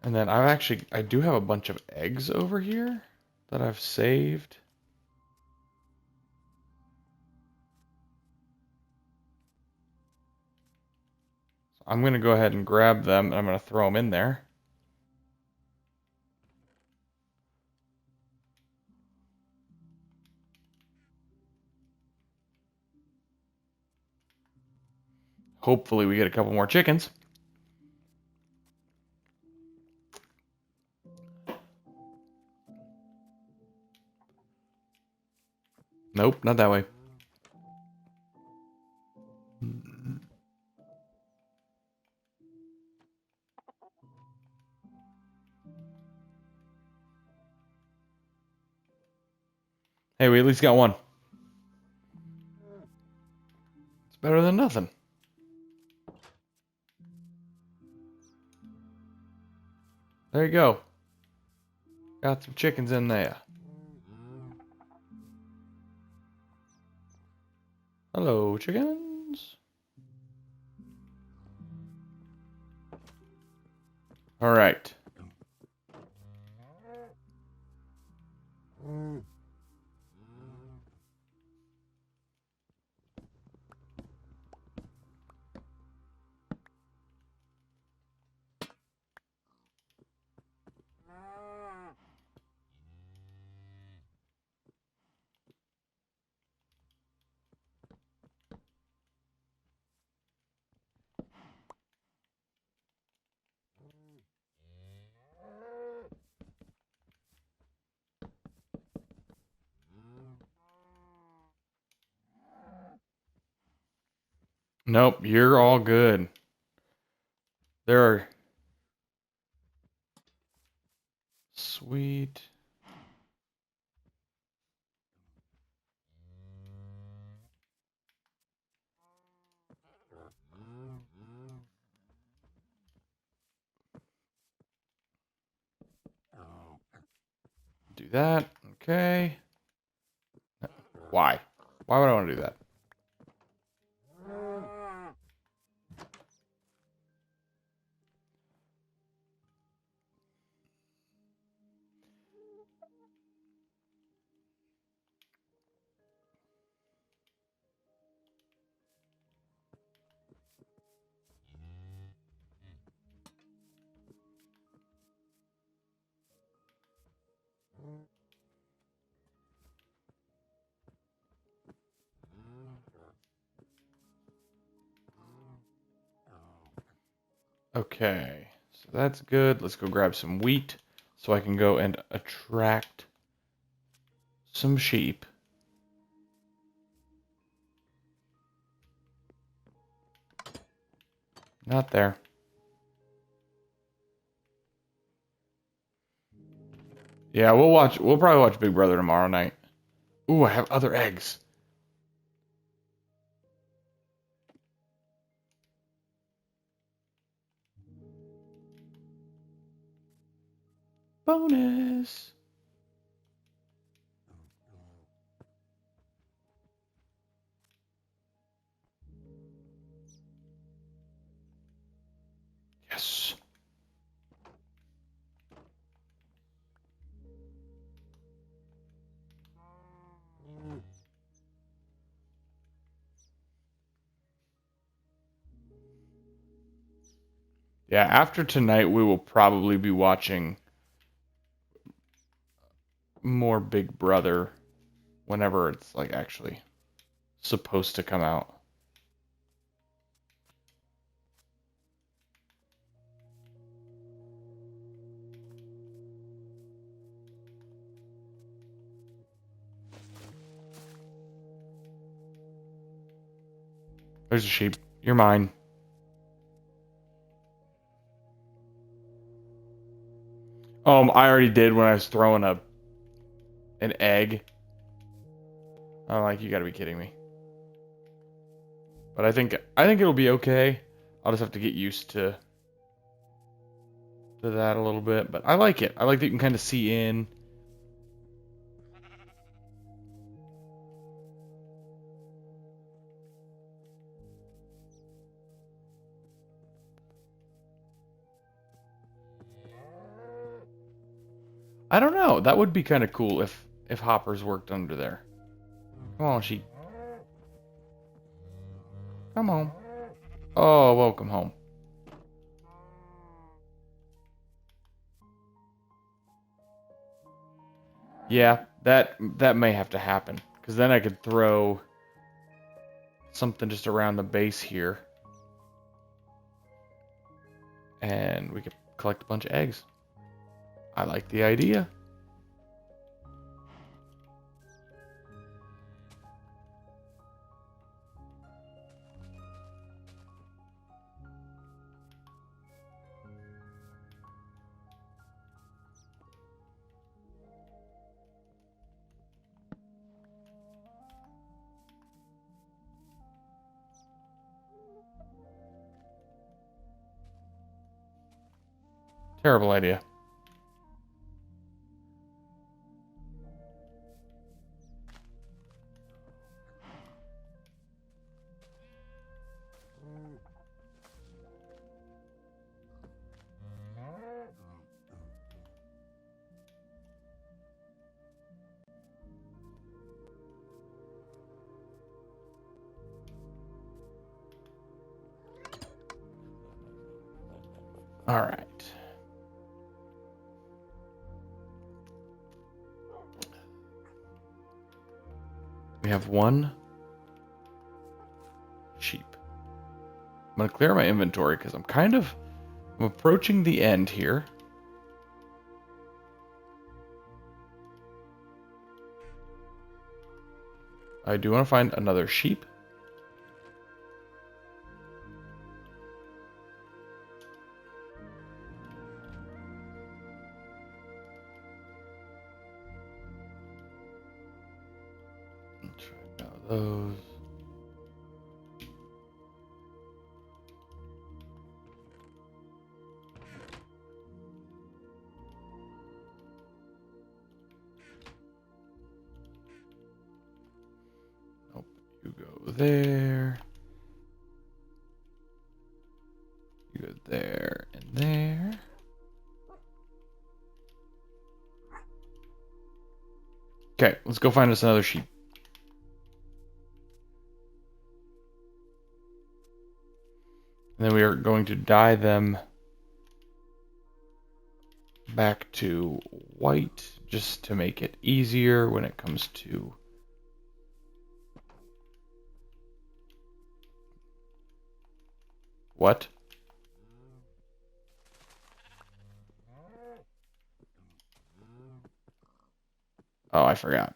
Speaker 1: And then I do have a bunch of eggs over here that I've saved. So I'm going to go ahead and grab them and I'm going to throw them in there. Hopefully we get a couple more chickens. Nope, not that way. Hey, we at least got one. It's better than nothing. There you go. Got some chickens in there. Hello, chickens. All right. Nope, you're all good. There are sweet. Do that. Okay. Why? Why would I want to do that? Okay, so that's good. Let's go grab some wheat so I can go and attract some sheep. Not there. Yeah, we'll probably watch Big Brother tomorrow night. Ooh, I have other eggs. Bonus. Yes. Yeah, after tonight we will probably be watching more Big Brother whenever it's like actually supposed to come out. There's a sheep. You're mine. I already did when I was throwing an egg. I'm like, you gotta be kidding me. But I think it'll be okay. I'll just have to get used to that a little bit. But I like it. I like that you can kind of see in. I don't know. That would be kind of cool if hoppers worked under there. Come on, sheep. Come on. Oh, welcome home. Yeah, that may have to happen because then I could throw something just around the base here, and we could collect a bunch of eggs. I like the idea. Terrible idea. All right. We have one sheep. I'm going to clear my inventory because I'm approaching the end here. I do want to find another sheep. Let's try out those. Nope, you go there. You go there and there. Okay, let's go find us another sheep. And then we are going to dye them back to white just to make it easier when it comes to what? Oh, I forgot.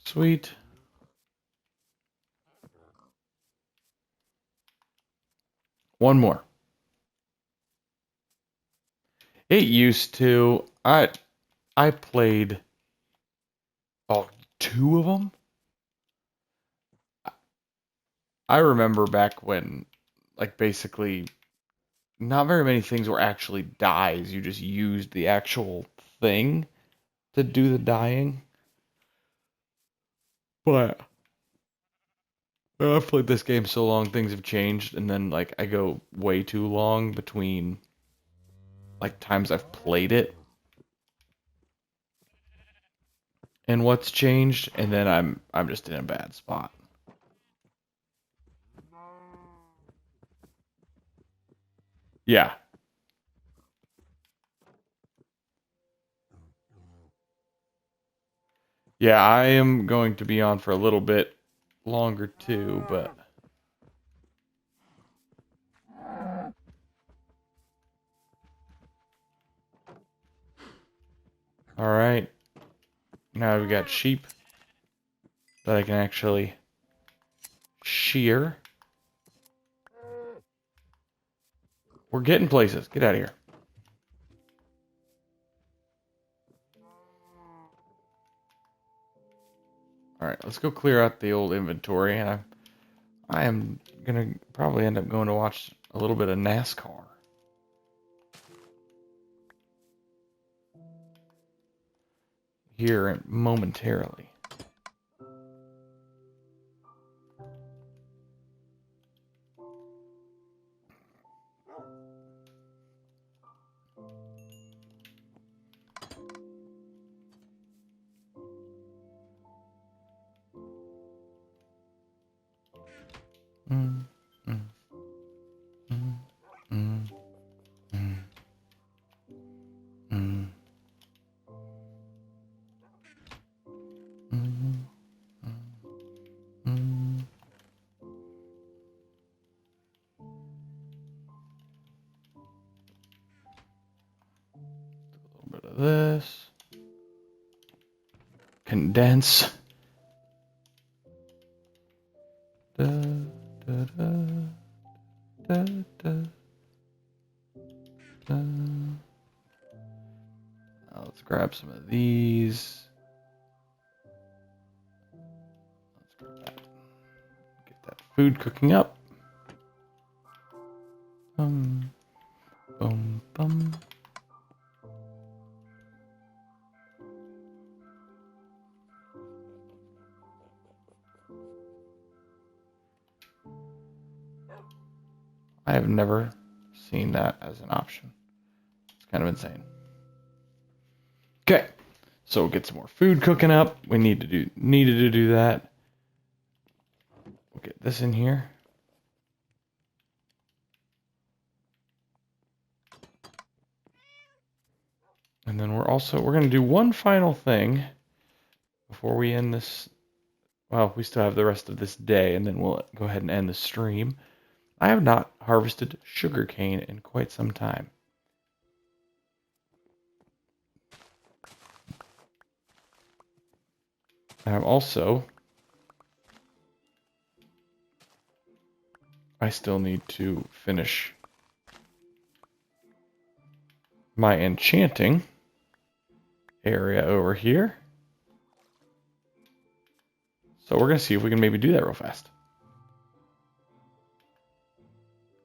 Speaker 1: Sweet. One more. It used to. I played two of them. I remember back when, like, basically, not very many things were actually dyes. You just used the actual thing to do the dyeing. But I've played this game so long, things have changed, and then like I go way too long between like times I've played it and what's changed, and then I'm just in a bad spot. Yeah. Yeah, I am going to be on for a little bit longer too, but all right. Now we got sheep that I can actually shear. We're getting places. Get out of here. All right, let's go clear out the old inventory, and I am gonna probably end up going to watch a little bit of NASCAR here momentarily. Mm, mm, mm, mm, mm, mm, mm, mm. A little bit of this. Condense. Da, da, da, da, da, da. Now let's grab some of these. food cooking up. Boom, boom. I have never seen that as an option. It's kind of insane. Okay, so we'll get some more food cooking up. We needed to do that. We'll get this in here. And then we're going to do one final thing before we end this. Well, we still have the rest of this day, and then we'll go ahead and end the stream. I have not harvested sugarcane in quite some time. And I still need to finish my enchanting area over here. So we're going to see if we can maybe do that real fast.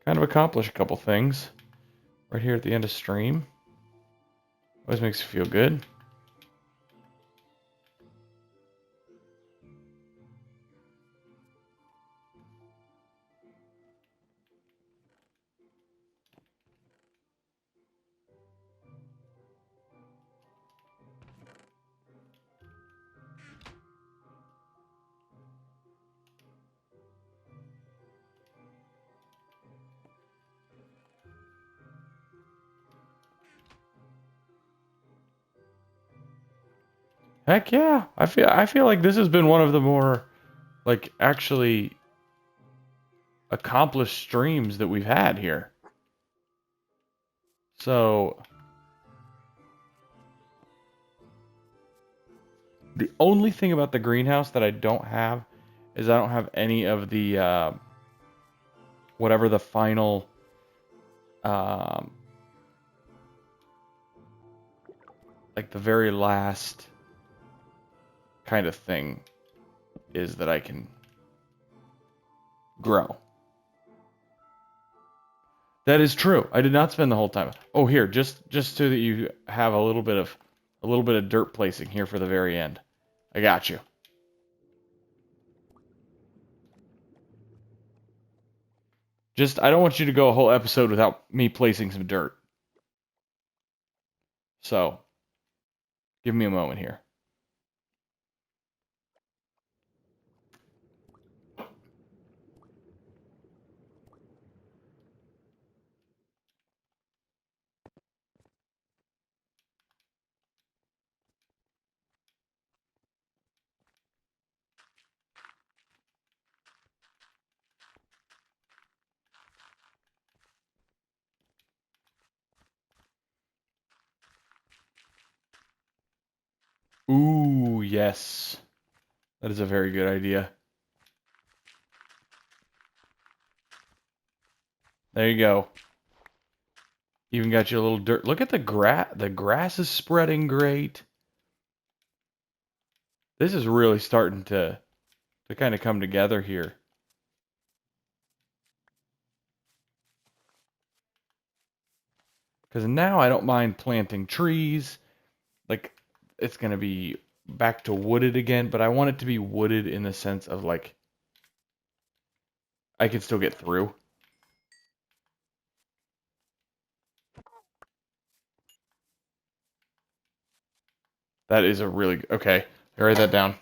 Speaker 1: Kind of accomplish a couple things right here at the end of stream. Always makes you feel good. Heck yeah. I feel like this has been one of the more like actually accomplished streams that we've had here. So the only thing about the greenhouse that I don't have is I don't have any of the whatever the final like the very last kind of thing is that I can grow. That is true. I did not spend the whole time. Oh, here, just so that you have a little bit of dirt placing here for the very end. I got you. I don't want you to go a whole episode without me placing some dirt. So, give me a moment here. Ooh, yes. That is a very good idea. There you go. Even got you a little dirt. Look at the grass. The grass is spreading great. This is really starting to kind of come together here. Because now I don't mind planting trees. Like, it's going to be back to wooded again, but I want it to be wooded in the sense of, like, I can still get through. That is a really... Okay, write that down.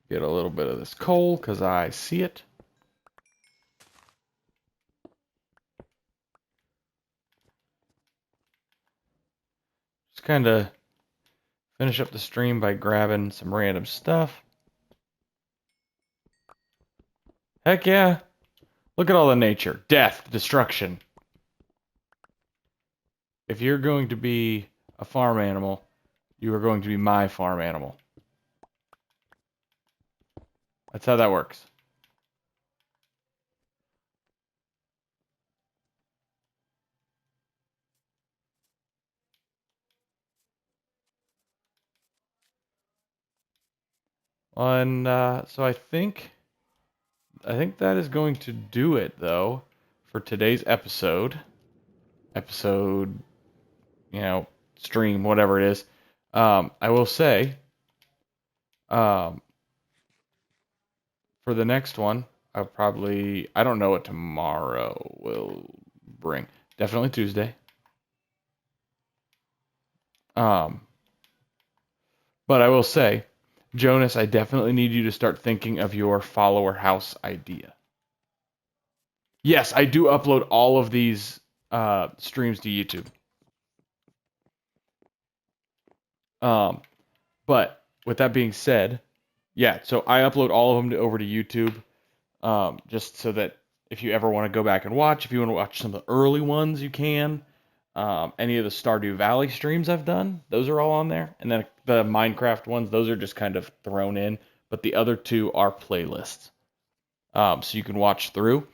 Speaker 1: Get a little bit of this coal because I see it. Just kind of finish up the stream by grabbing some random stuff. Heck yeah. Look at all the nature. Death, destruction. If you're going to be a farm animal, You are going to be my farm animal. That's how that works. And so I think that is going to do it though for today's episode. Episode, stream, whatever it is. I will say, um, for the next one, I don't know what tomorrow will bring. Definitely Tuesday. Um, but I will say, Jonas, I definitely need you to start thinking of your follower house idea. Yes, I do upload all of these streams to YouTube. Um, but with that being said, yeah, so I upload all of them over to YouTube, just so that if you ever want to go back and watch, if you want to watch some of the early ones, you can. Any of the Stardew Valley streams I've done, those are all on there. And then the Minecraft ones, those are just kind of thrown in. But the other two are playlists, so you can watch through.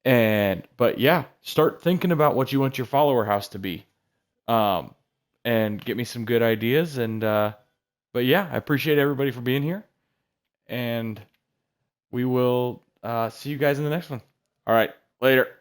Speaker 1: But yeah, start thinking about what you want your follower house to be, um, and get me some good ideas. But yeah, I appreciate everybody for being here, and we will see you guys in the next one. All right, later.